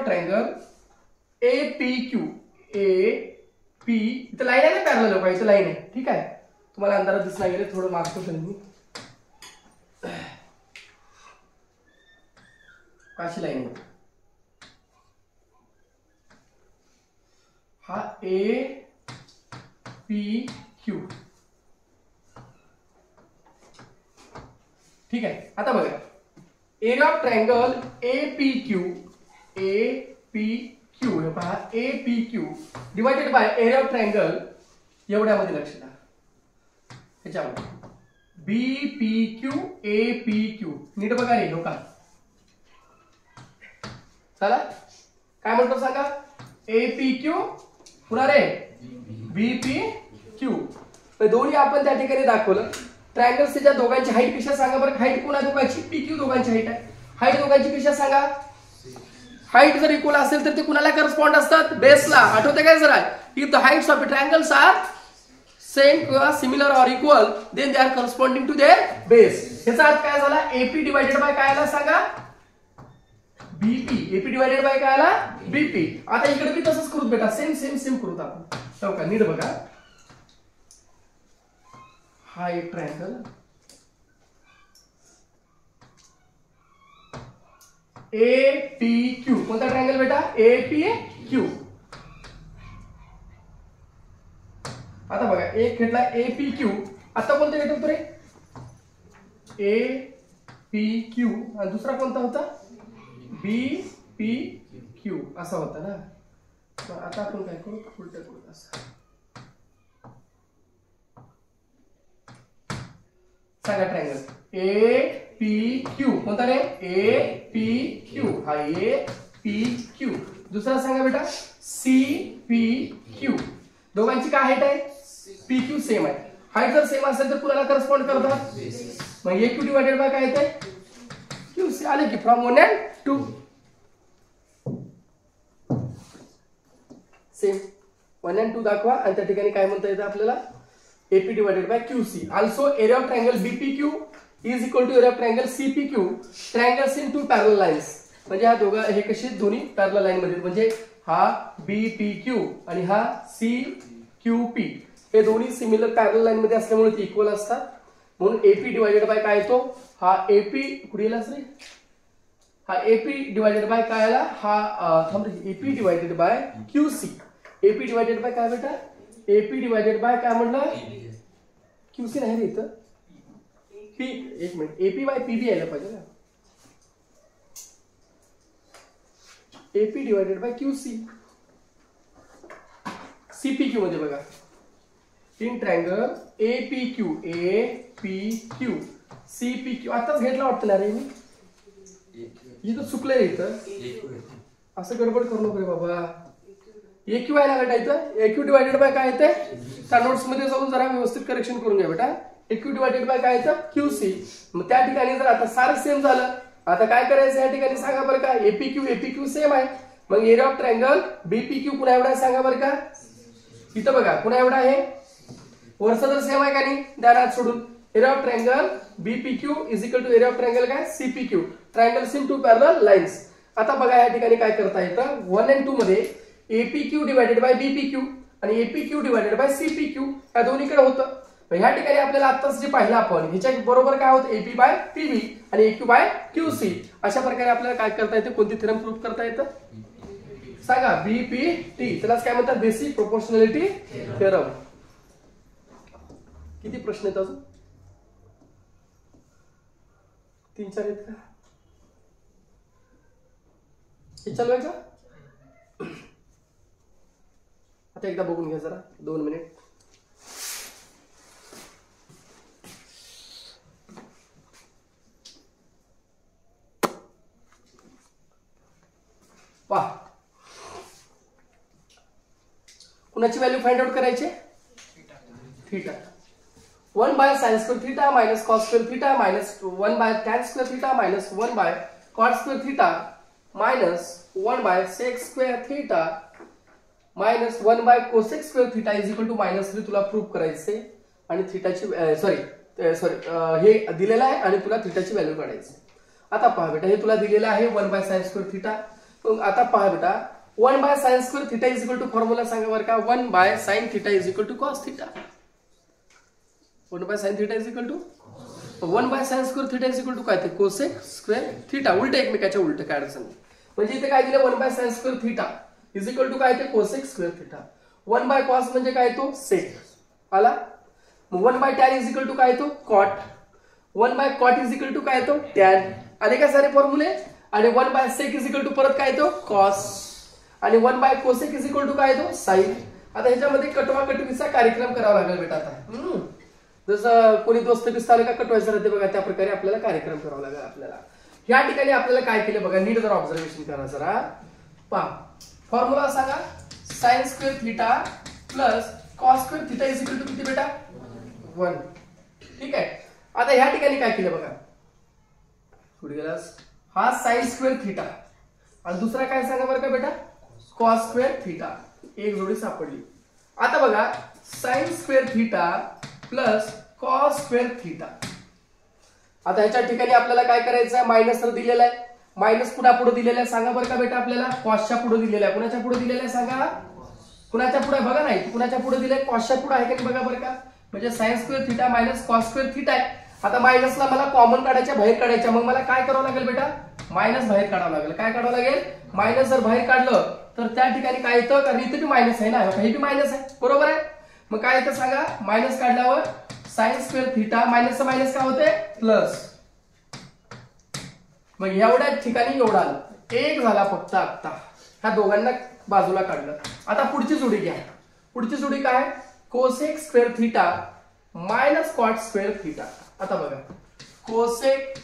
triangle APQ, AP इथं लाईन आहे ना पॅरलल बघा, इथं लाईन आहे, ठीक आहे. तुम्हाला अंधारात दिसणार गेले, थोडं मागतो मी. काशी लाईन आहे हा APQ, ठीक आहे. आता बघा एरिया ऑफ ट्रायंगल APQ हे पहा APQ divided by area of triangle एवढ्यामध्ये लक्ष द्या, ह्याच्यामध्ये BPQ APQ. नीट बघा रे हो का, चला काय म्हणतो सांगा. APQ पुन्हा रे BPQ, दोन्ही आपण त्या ठिकाणी दाखवलं. ट्रायंगल्स त्याच्या दोघांची हाईट कशा सांगा बरं. हाईट कोणा दोघांची? PQ दोघांची हाईट आहे. हाईट दोघांची कशा सांगा. हाईट जर इक्वल असेल तर ते कुणाला करस्पॉन्ड असतात? बेसला. आठवते काय जरा, if the heights of triangles are same किंवा सिमिलर और equal then they are corresponding to their base. याचा अर्थ काय झाला. AP डिवायडेड बाय काय आला सांगा, BP. AP डिवायडेड बाय काय आला, BP. आता इकडे बी तसंच करूत बेटा, सेम करूत आपण. हो का, नीट बघा, हा एक ट्रायंगल APQ. कोणता ट्रायंगल बेटा? APQ. आता बघा एक घेतला APQ, आता कोणता घेतो रे APQ आणि दुसरा कोणता होता BPQ असा होता ना. आता आपण काय करू, उलट करू. असं सांगा ट्रायंगल APQ कोणता रे APQ, हा APQ. दुसरा सांगा बेटा CPQ. दोघांची काय हाईट आहे? PQ सेम आहे. हाईट जर सेम असेल तर कुणाला करस्पॉन्ड करतात? मग AQ डिवायडेड बाय काय येते QC. आले की फ्रॉम 1 and 2 सेम 1 and 2 दाखवा आणि त्या ठिकाणी काय म्हणता येतं आपल्याला AP divided by QC. Also area of triangle BPQ is equal to area of triangle CPQ. Triangles in two parallel lines. म्हणजे हा दोघं हे कसे दोन्ही पॅरलल लाईन मध्ये, म्हणजे हा BPQ आणि हा CQP हे दोन्ही सिमिलर पॅरलल लाईन मध्ये असल्यामुळे ते इक्वल असतात. म्हणून AP डिवायडेड बाय काय येतो, हा AP कुठे रे, हा AP डिवायडेड बाय काय आला, हा AP divided by QC. AP divided by काय बेटा, AP डिवायडेड बाय काय म्हणलं QC नाही रे इथं, एक मिनिट, AP बाय PB यायला पाहिजे ना. AP divided by QC. CPQ मध्ये बघा इन ट्रायंगल APQ CPQ आताच घेतला वाटतं ना रे मी, इथं चुकलंय. इथं असं गडबड करू नको रे बाबा. AQ आहे ना बेटा, इथं AQ डिवायडेड बाय काय येते, त्या नोट्स मध्ये जाऊन जरा व्यवस्थित करेक्शन करून घ्या बेटा. AQ डिवायडेड बाय काय येतं QC. मग त्या ठिकाणी जर आता सारं सेम झालं, आता काय करायचं या ठिकाणी सांगा बरं का. APQ सेम आहे, मग एरिया ऑफ ट्रायंगल BPQ पुन्हा एवढा सांगा बरं का इथं बघा पुन्हा एवढा आहे, वरचा तर सेम आहे का नाही, द्या सोडून. Area of triangle BPQ is equal to area of triangle काय CPQ, triangle sim to parallel lines. आता बघा या ठिकाणी काय करता येतं, 1 आणि 2 मध्ये एपीक्यू डिवायडेड बाय बीपीक्यू आणि एपीक्यू डिवायडेड बाय सीपीक्यू या दोन्हीकडे होतं. ह्या ठिकाणी आपल्याला आताच जे पाहिलं आपण ह्याच्या बरोबर काय होतं, एपी बाय पीबी आणि एक्यू बाय क्यूसी. अशा प्रकारे आपल्याला काय करता येते, कोणती थेरम प्रूव्ह करता येतं सांगा, बीपीटी. त्यालाच काय म्हणतात, बेसिक प्रोपोर्शनॅलिटी थेरम. किती प्रश्न आहेत अजून, 3-4 आहेत का, हे चालवायचं. आता एकदा बघून घ्या जरा 2 मिनिट. पहा कुणाची व्हॅल्यू फाइंड आउट करायची, theta. 1 by sine square theta minus cos square theta minus 1 by tan square theta minus 1 by cot square theta minus 1 by sec square theta minus 1 by cosec square theta is equal to -3 तुला prove करायचे. आणि थीटाची हे दिलेलं आहे आणि तुला थीटाची value काढायची. आता पहा बेटा, हे तुला दिलेलं आहे 1 बाय साइन स्क्वेअर थीटा. आता पहा बेटा, 1 by sine square theta is equal to formula सांगा बरं का, 1 by sine theta is equal to cos theta. 1 by sine theta is equal to 1 by sine square theta is equal to काय ते cosec square theta, उलट एकमेकाच्या उलट काय अडचण नाही. म्हणजे इथे काय दिलं, 1 by sine square theta is equal to काय ते cosec square theta. 1 by cos म्हणजे काय तो सेक आला. 1 by tan is equal to काय तो cot. 1 by cot is equal to काय तो टॅन. आले का सारे फॉर्म्युले. आणि 1 by sec is equal to परत काय तो कॉस आणि 1 by cosec is equal to काय तो साइन. आता ह्याच्यामध्ये कटवा कटवीचा कार्यक्रम करावा लागेल बेटा. आता जसं कोणी दोस्त पिस्ताले का कटवायचं राहते बघा, त्या प्रकारे आपल्याला कार्यक्रम करावा लागेल आपल्याला. या ठिकाणी आपल्याला काय केलं बघा, नीट जरा ऑब्झर्वेशन करा जरा. पहा फॉर्म्युला सांगा, sine square theta plus cos square theta is equal to किती बेटा 1. ठीक आहे. आता ह्या ठिकाणी काय केलं बघा, कुठे गेलास, हा साइन स्क्वेअर थीटा आणि दुसरा काय सांगा बरं का बेटा, कॉस स्क्वेअर थीटा. एक जोडी सापडली. आता बघा, sign square theta plus cos square theta. आता ह्याच्या ठिकाणी आपल्याला काय करायचं आहे, मायनस तर दिलेला आहे, मायनस कुणा पुढे दिलेला आहे सांगा बरं का बेटा, आपल्याला कॉसच्या पुढे दिलेला आहे. कुणाच्या पुढे दिलेला आहे सांगा, कुणाच्या पुढे बघा, नाही कुणाच्या पुढे दिलंय, कॉसच्या पुढे आहे का बघा बरं का. म्हणजे sign square theta minus cos square theta आहे. आता मायनसला मला कॉमन काढायच्या, बाहेर काढायच्या, मग मला काय करावं लागेल बेटा, मायनस बाहेर काढावं लागेल. काय काढावं लागेल, मायनस जर बाहेर काढलं तर त्या ठिकाणी काय येतं, कारण इथे बी मायनस आहे ना, हे बी मायनस आहे बरोबर आहे. मग काय येतं सांगा, मायनस काढल्यावर sign square theta minus minus काय होते प्लस. मग एवढ्या ठिकाणी एवढा आलं, एक झाला फक्त. आता ह्या दोघांना बाजूला काढलं. आता पुढची जोडी घ्या. पुढची जोडी काय, cosec square theta minus cot square theta. आता बघा, कोसेक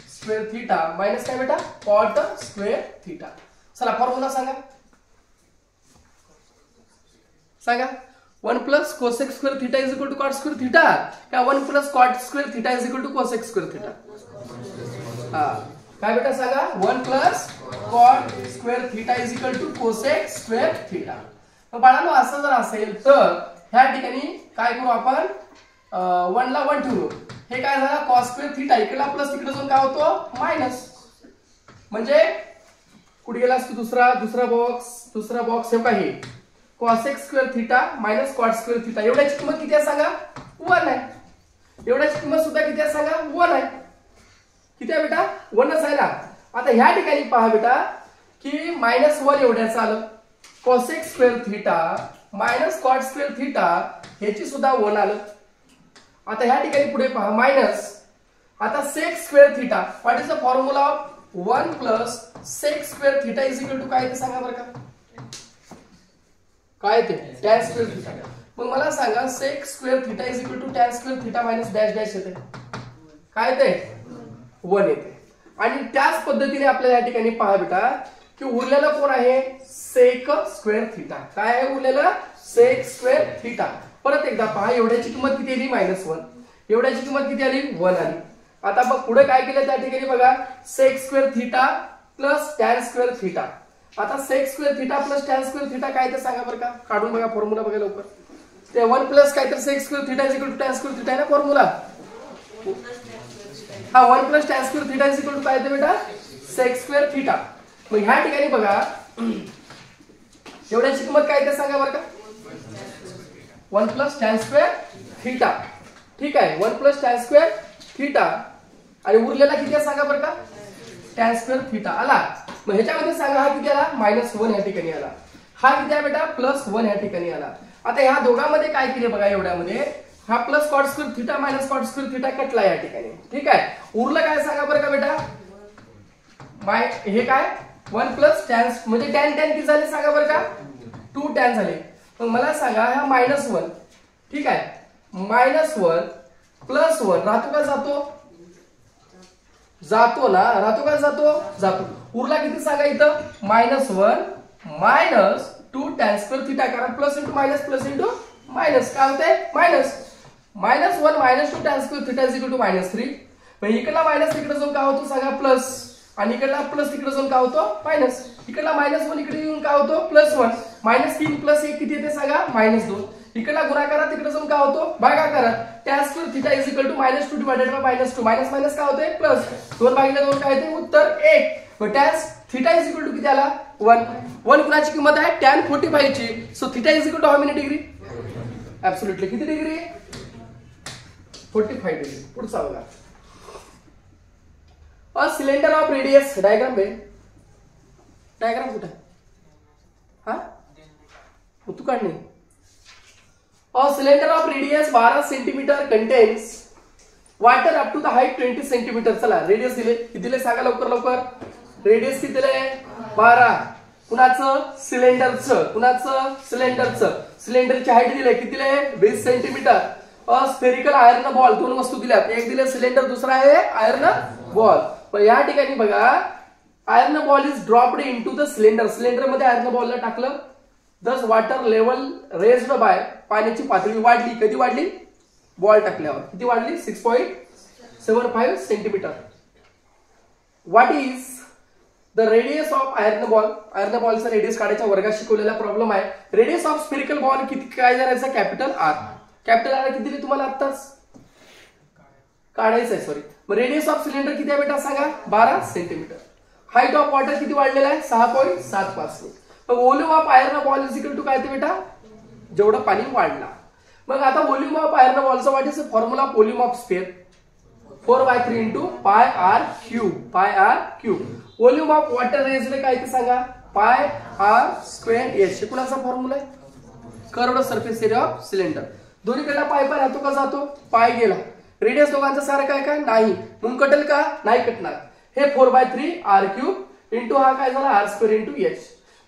स्क्वेअर थीटा मायनस काय बेटा कॉट स्क्वेअर थीटा. चला फॉर्म्युला सांगा, सांगा. 1 plus cosec square theta is equal to cot square theta का 1 plus cot square theta is equal to cosec square theta. हा काय बेटा सांगा, 1 plus cot square theta is equal to cosec square theta. बाळांनो असं जर असेल तर ह्या ठिकाणी काय करू आपण, 1 ला 1 ठेवू. हे काय झालं, कॉस स्क्वेअर थीटा इकडला प्लस तिकडे जाऊन काय होतो मायनस. म्हणजे कुठे गेलास तू, दुसरा बॉक्स हे काही cosec square theta minus cot square theta. एवढ्याची किंमत किती आहे सांगा, 1 आहे. एवढ्याची किंमत सुद्धा किती आहे सांगा, 1 आहे. किती आहे बेटा, 1च आहे ना. आता ह्या ठिकाणी पहा बेटा की -1 एवढ्याचं आलं. Cosec square theta minus cot square theta ह्याची सुद्धा 1 आलं. आता ह्या ठिकाणी पुढे पहा मायनस. आता sec square theta, what is the formula of 1 plus sec square theta is equal to काय ते सांगा बरं का, काय ते टॅन स्क्वेअर थीटा. मग मला सांगा, sec square theta is equal to tan square theta minus dash dash येते, काय ते 1 येते. आणि त्याच पद्धतीने आपल्याला या ठिकाणी पहा बेटा की उरलेलं कोण आहे, सेक स्क्वेअर थीटा. काय आहे उरलेलं, सेक स्क्वेअर थीटा. परत एकदा पहा, एवढ्याची किंमत किती आली -1, एवढ्याची किंमत किती आली 1 आली. आता मग पुढे काय केलं त्या ठिकाणी बघा, sec square theta plus tan square theta. आता sec square theta plus tan square theta काय ते सांगा बरं का, काढून बघा फॉर्म्युला बघा लवकर. ते 1 प्लस काय तर sec square theta is equal to tan square theta आहे ना फॉर्म्युला. हा 1 plus tan square theta is equal to काय ते बेटा सेक स्क्वेअर थिटा. मग ह्या ठिकाणी बघा एवढ्याची किंमत काय ते सांगा बरं का, 1 प्लस टॅन स्क्वेअर थिटा. ठीक आहे, 1 प्लस टॅन स्क्वेअर थिटा आणि उरलेला किती आहे सांगा बरं का, टॅन स्क्वेअर थिटा आला. मग ह्याच्यामध्ये सांगा हा किती आला, -1 ह्या ठिकाणी आला. हा किती आहे बेटा, +1 ह्या ठिकाणी आला. आता ह्या दोघांमध्ये काय केले बघा, एवढ्यामध्ये हा plus cot square theta minus cot square theta कटला या ठिकाणी. ठीक आहे, उरलं काय सांगा बरं का बेटा, हे काय 1 प्लस टॅन म्हणजे टॅन टॅन किती झाले सांगा बरं का, 2 टॅन झाले. मग मला सांगा हा -1. ठीक आहे, -1 +1 राहतो का जातो, जातो ना, राहतो का जातो, जातो. उरला किती सांगा इथं, -1 मायनस 2 टॅन स्क्वेअर थिटा, कारण प्लस इंटू मायनस काय होते minus. -1 minus 2 tan square theta is equal to -3. मग इकडला मायनस तिकडे जाऊन काय होतो सांगा प्लस, आणि इकडला प्लस तिकडे जाऊन काय होतो मायनस. इकडला -1 इकडे येऊन काय होतो +1. -3 + 1 किती येते सांगा -2. इकडला गुणाकारात तिकडे जाऊन काय होतो भागाकारात. Tan square theta is equal to -2 divided by -2. Minus minus काय होते प्लस. 2 भागिले 2 काय येते उत्तर 1. मग tan theta is equal to किती आला 1. 1 कुणाची किंमत आहे टॅन 45 ची. So theta is equal to how many degree, absolutely किती डिग्री, 45 डिग्री. पुढचा बघा, a cylinder of radius, diagram बे, डायग्राम कुठे हा तू काढ नाही. A cylinder of radius 12 centimetre contains water up to the height 20 centimetre. चला रेडियस दिले, किती दिले सांगा लवकर लवकर. रेडियस किती दिले 12. कुणाचं सिलेंडरचं, कुणाचं सिलेंडरचं. सिलेंडरची हाईट दिले किती दिले 20 centimetre. A spherical iron ball, दोन वस्तू दिल्यात, एक दिले सिलेंडर, दुसरा आहे आयर्न बॉल. पण या ठिकाणी बघा iron ball is dropped into the cylinder. Cylinder मध्ये आयर्न बॉलला टाकलं, दस वॉटर लेवल रेज्ड बाय, पाण्याची पातळी वाढली. कधी वाढली, बॉल टाकल्यावर. किती वाढली 6.75 centimetre. What is the radius of iron ball. Iron बॉलचा रेडियस काढायच्या वर्गात शिकवलेला प्रॉब्लेम आहे. रेडियस ऑफ स्फेरिकल बॉल किती काय करायचं, कॅपिटल आर. कॅपिटल आर किती दिली तुम्हाला आत्ताच काढायचं आहे, सॉरी. मग रेडियस ऑफ सिलेंडर किती आहे बेटा सांगा 12 सेंटीमीटर. हाईट ऑफ वॉटर किती वाढलेला आहे 6.75. मग volume of iron ball is equal to काय ते बेटा, जेवढं पाणी वाढला. मग आता व्हॉल्यूम ऑफ आयर्न बॉलचा what is the formula of volume of sphere, 4/3 into πr³. πr³. Volume of water रेजले काय ते सांगा πr²h. कुणाचा फॉर्म्युला आहे, curved surface area of cylinder. दोन्हीकडला पाय पाय राहतो का जातो, पाय गेला. रेडियस दोघांचा सारखा आहे का नाही, म्हणून कटेल का नाही कटणार. हे 4/3 r³ इंटू हा काय झाला r² इंटू h.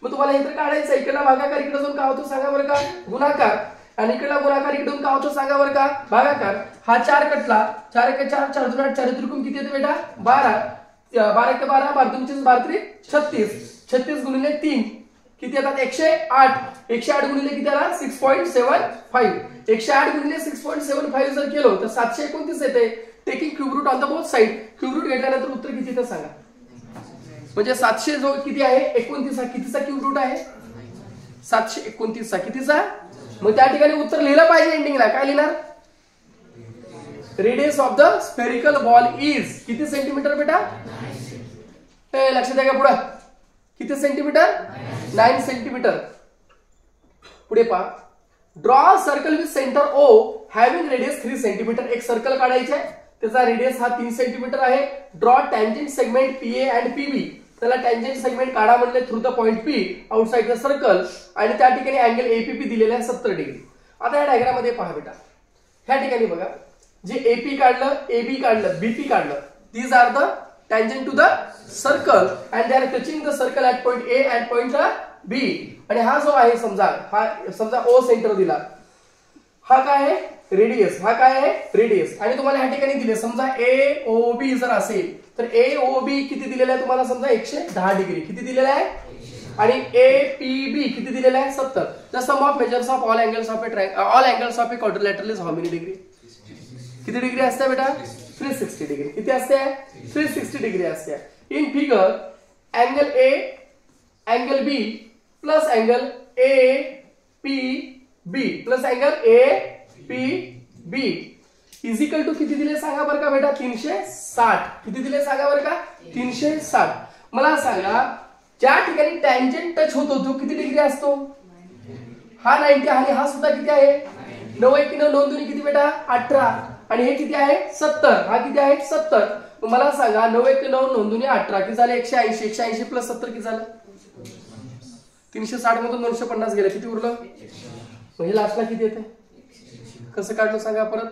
मग तुम्हाला हे तर काढायचं, इकडला भागाकार इकडे जाऊन काय होतो सांगा बरं का गुणाकार, आणि इकडला गुणाकार इकडून काय होतो सांगा बरं का भागाकार. हा 4 कटला, 4 × 4 4 × 4 4 त्रिकोण किती येते बेटा 12. 12 × 12 12 × 12 36. 36 गुणिले 3 किती येतात 108. 108 गुणिले किती आला 6.75. 108 गुणिले 6.75 जर केलं तर 729 येते. Taking cube root on the both side. Cube root घेतल्यानंतर उत्तर किती येतं सांगा. म्हणजे 700 जो किती आहे 29 हा कितीचा क्यूब रूट आहे 729 चा कितीचा. मग त्या ठिकाणी उत्तर लिहिलं पाहिजे एंडिंगला. काय लिहिणार, radius of the spherical ball is किती सेंटीमीटर बेटा, लक्षात आहे का पुढे किती सेंटीमीटर 9 सेंटीमीटर. पुढे पहा, draw circle with centre O having radius 3 centimetre. एक सर्कल काढायचे आहे, त्याचा रेडियस हा 3 सेंटीमीटर आहे. Draw tangent segment PA and PB. त्याला टँजेंट सेगमेंट काढा म्हणले through the point P outside the circle, आणि त्या ठिकाणी अँगल APP दिलेला आहे 70 डिग्री. आता या डायग्राम मध्ये पहा बेटा, ह्या ठिकाणी बघा जे AP काढलं, AB काढलं, BP काढलं, these are the tangent to the circle and they are touching the circle at point A and point B. आणि हा जो आहे समजा O सेंटर दिला, हा काय आहे रेडियस, हा काय आहे रेडियस. आणि तुम्हाला ह्या ठिकाणी दिले समजा AOB जर असेल तर AOB किती दिलेला आहे तुम्हाला समजा 110 डिग्री किती दिलेला आहे, आणि APB किती दिलेला आहे 70. The sum of measures of all angles of a quadrilateral is how many degree. किती डिग्री असते बेटा 360 डिग्री. किती असते 360 डिग्री असते. In figure angle angle B plus angle A P B plus angle A P B is equal to किती दिले सांगा बरं का बेटा 360. किती दिले सांगा बरं का 360. मला सांगा ज्या ठिकाणी टँजंट टच होतो तो किती डिग्री असतो? हा 90 आणि हा सुद्धा किती आहे 9 1 9 2 किती बेटा 18 आणि हे किती आहे 70. हा किती आहे 70. मला सांगा 9 1 9 2 18 किती झाले 180. 180 प्लस 70 किती झालं 360 मधून 250 गेले किती उरलं? हे लास्टला किती येते? कसं काढलं सांगा परत?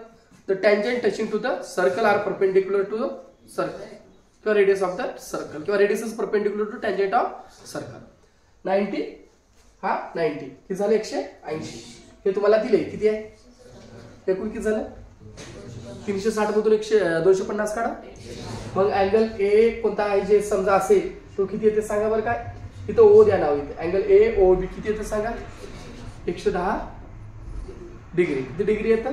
The tangent touching to the circle are perpendicular to the circle किंवा रेडियस ऑफ द सर्कल किंवा radius is perpendicular to tangent of circle. 90 हा 90 किती झाले 180. हे तुम्हाला दिले किती आहे एकूण किती झालं 360 मधून 250 काढा. मग अँगल ए कोणता आहे जे समजा असेल तो किती येते सांगा बरं काय? इथं ओ द्या नाव इथे अँगल ए ओ बी किती येतं सांगा 110 डिग्री. किती डिग्री येतं?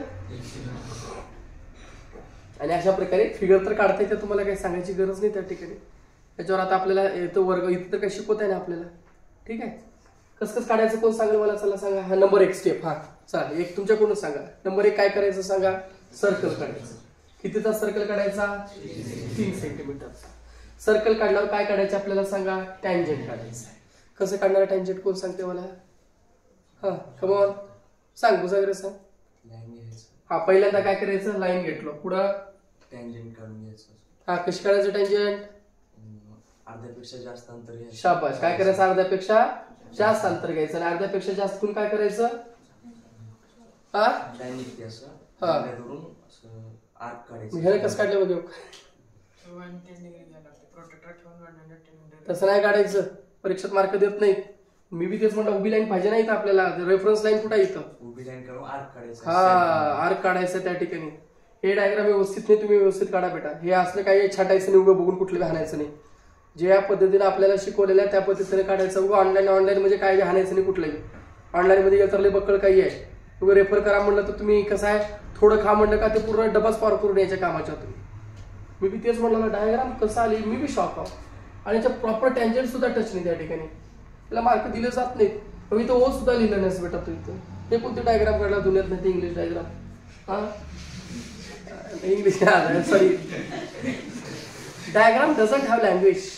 आणि अशा प्रकारे फिगर तर काढता येते तुम्हाला काही सांगायची गरज नाही त्या ठिकाणी. त्याच्यावर आता आपल्याला येतो वर्ग इथं तर काही शिकवत आहे ना आपल्याला. ठीक आहे कसं काढायचं कोण सांगेल मला? चला सांगा. हा नंबर 1 स्टेप. हा चला एक तुमच्याकडून सांगा. नंबर 1 काय करायचं सांगा? सर्कल काढायचं. कितीचा सर्कल काढायचा 3 सेंटीमीटरचा. सर्कल काढल्यावर काय काढायचं आपल्याला सांगा? टँजंट काढायचं. कसं काढणार टँजंट कोण सांगते मला? हा कम ऑन सांग बुजागर सांग. हा पहिल्यांदा काय करायचं लाईन घेतलो पुढं टँजंट काढून घ्यायचं. हा कशी काढायचं टँजंट? अर्ध्यापेक्षा जास्त अंतर घ्यायचं. शाबाश. काय करायचं अर्ध्यापेक्षा जास्त अंतर घ्यायचं आणि अर्ध्यापेक्षा जास्त करून काय करायचं हा डायरेक्ट असं हा करून आर्क काढायचं. हे कसं काढलं बघ तसं नाही काढायचं परीक्षेत मार्क देत नाहीत. मी बी तेच म्हणलं उभी लाईन पाहिजे नाही आपल्याला रेफरन्स लाईन कुठे इथं उभी लाईन काढून आर्क काढायचं. हा आर्क काढायचं त्या ठिकाणी. हे डायग्राम व्यवस्थित नाही तुम्ही व्यवस्थित काढा बेटा. हे असलं काही छाटायचं नाही उभं बघून कुठलं हाणायचं नाही. जे या पद्धतीने आपल्याला शिकवलेलं आहे त्या पद्धतीने काढायचं. उभं ऑनलाईन म्हणजे काय हाणायचं नाही कुठलंही. ऑनलाईन मध्ये गेलं तर लय बक्कळ काही आहे. उभं रेफर करा म्हणलं तर तुम्ही कसं आहे थोडं खा म्हणलं का ते पूर्ण डबस पार करून यायच्या कामाच्या तुम्ही. मी बी तेच म्हणलं डायग्राम कसं आली मी बी शॉक आहो. आणि याच्या प्रॉपर टँजंट सुद्धा टच नाही त्या ठिकाणी. त्याला मार्क दिले जात नाहीत. मग इथं ओ सुद्धा लिहिलं नाही बेटा तू इथं. हे कोणते डायग्राम काढला दुनियात नाही ते इंग्लिश डायग्राम. हा English sorry diagram doesn't have language.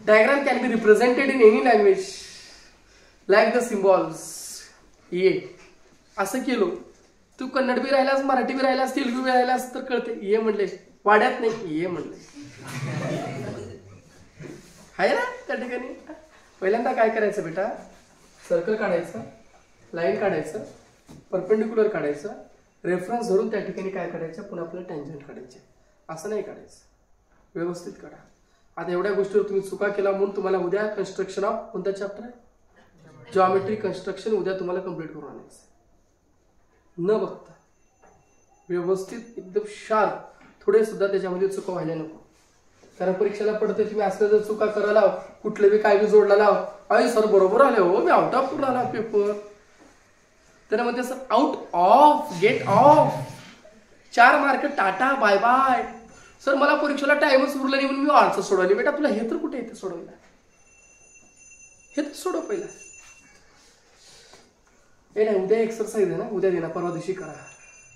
Diagram can be represented in any language like the symbols. ये असं केलो तू कन्नड बी राहिलास मराठी बी राहिलास तेलुगू बी राहिलास तर कळते. ये म्हणले वाड्यात नाही ये म्हणले आहे ना त्या ठिकाणी. पहिल्यांदा काय करायचं बेटा सर्कल काढायचं लाईन काढायचं परपेंडिक्युलर काढायचं रेफरन्स धरून त्या ठिकाणी काय करायचं पुन्हा आपल्याला टँजंट काढायचे. असं नाही काढायचं व्यवस्थित काढा. आता एवढ्या गोष्टीवर तुम्ही चुका केला म्हणून तुम्हाला उद्या कन्स्ट्रक्शन ऑफ कोणता चॅप्टर आहे जॉमेट्री कन्स्ट्रक्शन उद्या तुम्हाला कम्प्लीट करून आणायचं. न बघता व्यवस्थित एकदम शार्प थोडे सुद्धा त्याच्यामध्ये चुका व्हायला नको. कारण परीक्षेला पडते तुम्ही असं जर चुका करायला कुठले बी काय बी जोडला लाव आई सर बरोबर आले हो मी आउट ऑफ करून आला पेपर. तर मग sir out of get of 4 mark tata bye bye. Sir मला परीक्षेला टाइमच उरला नाही म्हणून मी आन्सर सोडवली. बेटा तुला हे तर कुठे येते सोडवायला? हे तर सोडव पहिला. हे नाही उद्या एक्सरसाइज आहे ना उद्या देणार परवा दिवशी करा.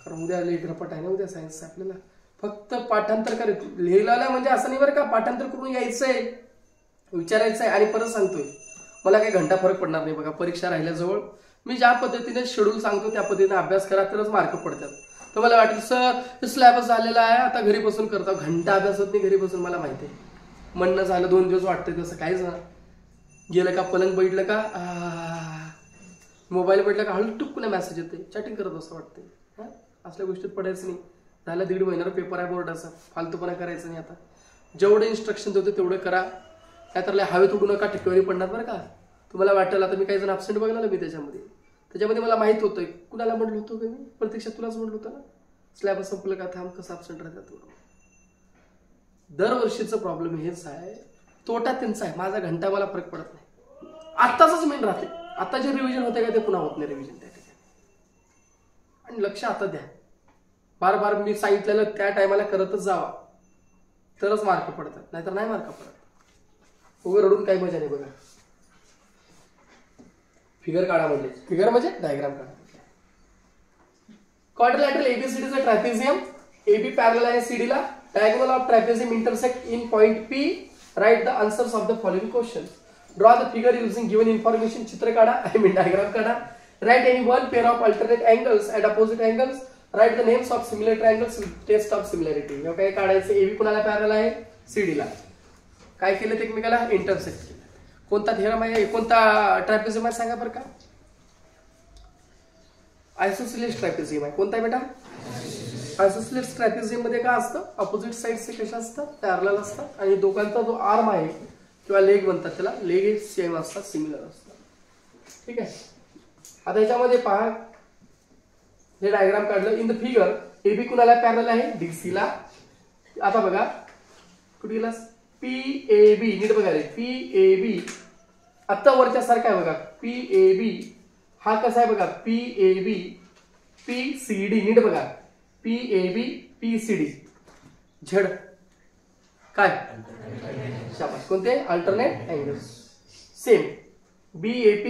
कारण उद्या लेखरपट आहे ना उद्या सायन्स आपल्याला. फक्त पाठांतर कर लिहिलेलं म्हणजे असं नाही बरं का पाठांतर करून यायचंय विचारायचंय. आणि परत सांगतोय मला काही घंटा फरक पडणार नाही बघा. परीक्षा राहिल्याजवळ मी ज्या पद्धतीने शेड्यूल सांगतो त्या पद्धतीने अभ्यास करा तरच मार्क पडतात. तर मला वाटेल सर स्लॅबच झालेला आहे आता घरी बसून करतो. घंटा अभ्यास होत नाही घरी बसून मला माहिती आहे. म्हणणं झालं 2 दिवस वाटतंय तसं काहीच ना. गेलं का पलंग बैठलं का मोबाईल बैठलं का हळू टुकून मेसेज येते चॅटिंग करत असं वाटतंय. असल्या गोष्टीत पडायचं नाही. झालं 1.5 महिन्यावर पेपर आहे बोर्डाचा फालतूपणा करायचं नाही. आता जेवढे इन्स्ट्रक्शन देतो तेवढं करा. नाहीतर हवेत उडू नका टक्केवारी पडणार बरं का. तुम्हाला वाटेल आता मी काही जण ॲब्सेंट बघणार मी त्याच्यामध्ये मला माहित होतं कुणाला म्हटलं होतं का मी प्रत्यक्षात तुलाच म्हटलं होतं ना स्लॅब संपलं का थांब कसं ॲब्सेंट राहतात. दरवर्षीचं प्रॉब्लेम हेच आहे. तोटा त्यांचा आहे माझा घंटा मला फरक पडत नाही. आत्ताच मेन राहते. आता जे रिव्हिजन होते का ते पुन्हा होत नाही रिव्हिजन त्या ठिकाणी. आणि लक्ष आता द्या बार बार मी सांगितलेलं त्या टायमाला करतच जावा तरच मार्क पडतात नाहीतर नाही मार्क पडत. उभं रडून काही मजा नाही बघा. फिगर काढा म्हणजे फिगर म्हणजे डायग्राम काढा. Quadrilateral ABCD trapezium AB parallel आहे CD ला. Diagonal of trapezium intersect in point P. Write the answers of the following question. Draw the figure using given information. चित्र काढा आय मीन डायग्राम काढा. Write any one pair of alternate angles and opposite angles. Write the names of similar triangles with test of similarity. काय काढायचं AB कुणाला parallel आहे CD ला. काय केलं ते एकमेकाला इंटरसेक्ट केलं. कोणता थेरम आहे कोणता ट्रॅपेझियम आहे सांगा बरं का. आयसोसेलेस ट्रॅपेझियम आहे. कोणता आहे बेटा आयसोसेलेस ट्रॅपेझियम मध्ये काय असतं अपोजिट साइडचे कशा असतात पॅरलल असतात आणि दोघांचा जो आर्म आहे किंवा लेग म्हणतात त्याला लेग सेम असतात सिमिलर असतात. ठीक आहे. आता याच्यामध्ये पहा हे डायग्राम काढलं. इन द फिगर AB कुणाला पॅरलल आहे DC ला. आता बघा कुठे गेला PAB नीट बघा रे PAB आता वरच्या सारखा आहे बघा. PAB हा कसा आहे बघा PAB PCD नीट बघा PAB PCD झड काय शाबास कोणते alternate angles. Same BAP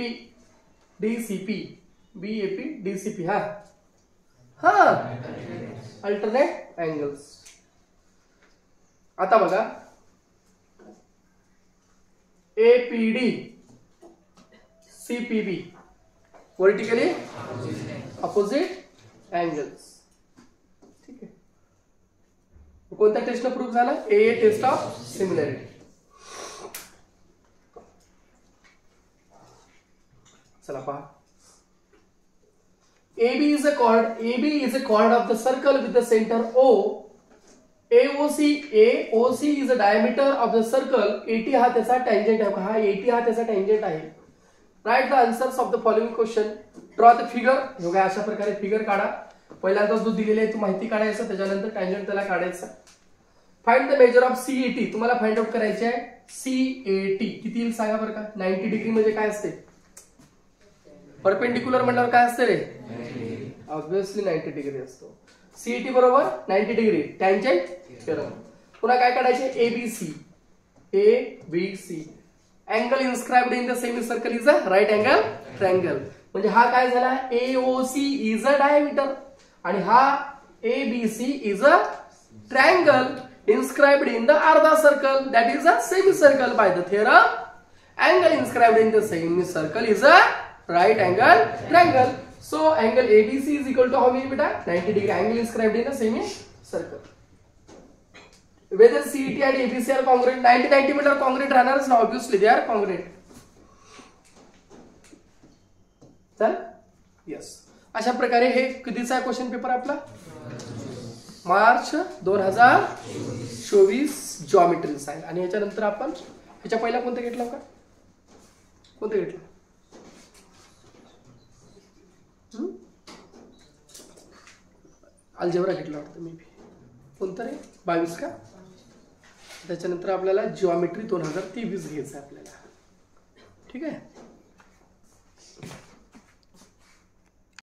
DCP हा हा अल्टरनेट अँगल्स. आता बघा APD CPB vertically opposite angles. ठीक आहे. कोणत्या टेस्टला प्रूफ झाला AA टेस्ट ऑफ सिमिलॅरिटी. चला पहा AB is a chord of the circle with the center O. AOC is the diameter of the circle. AT हा त्याचा tangent आहे. हा AT हा त्याचा tangent आहे. Right the answers of the following question. Draw the figure. हे बघा अशा प्रकारे फिगर काढा. पहिल्यांदा जो दिलेला आहे तो माहिती काढायचा त्याच्यानंतर टँजंट त्याला काढायचा. Find the measure of CAT. तुम्हाला फाइंड आउट करायचे आहे CAT किती येईल सांगा बरं का. 90 डिग्री म्हणजे काय असते परपेंडिक्युलर म्हणल्यावर काय असते रे ऑब्विसली 90 डिग्री असतो. CAT बरोबर 90 डिग्री टँजंट थेरम. पुन्हा काय काढायचे ABC angle inscribed in the semi circle is a right angle triangle. म्हणजे हा काय झाला AOC इज अ डायमीटर आणि हा ABC is a triangle inscribed in the अर्धा circle that is a semi circle by the theorem. Angle inscribed in the semi circle is a right angle triangle. So angle ABC is equal to how many beta 90 degree. Angle inscribed in a semicircle. Whether CET and ABC are congruent 90 meter congruent runners now obviously they are congruent. चल yes. अशा प्रकारे हे कधीचा question paper आपला मार्च 2024 जॉमेट्रीचा आहे. आणि याच्यानंतर आपण ह्याच्या पहिला कोणता घेतला का कोणता घेतला अल्जेब्रा घेतला वाटतं मी कोणतं रे 22 का. त्याच्यानंतर आपल्याला जिओमेट्री 2023 घ्यायचं आहे आपल्याला. ठीक आहे.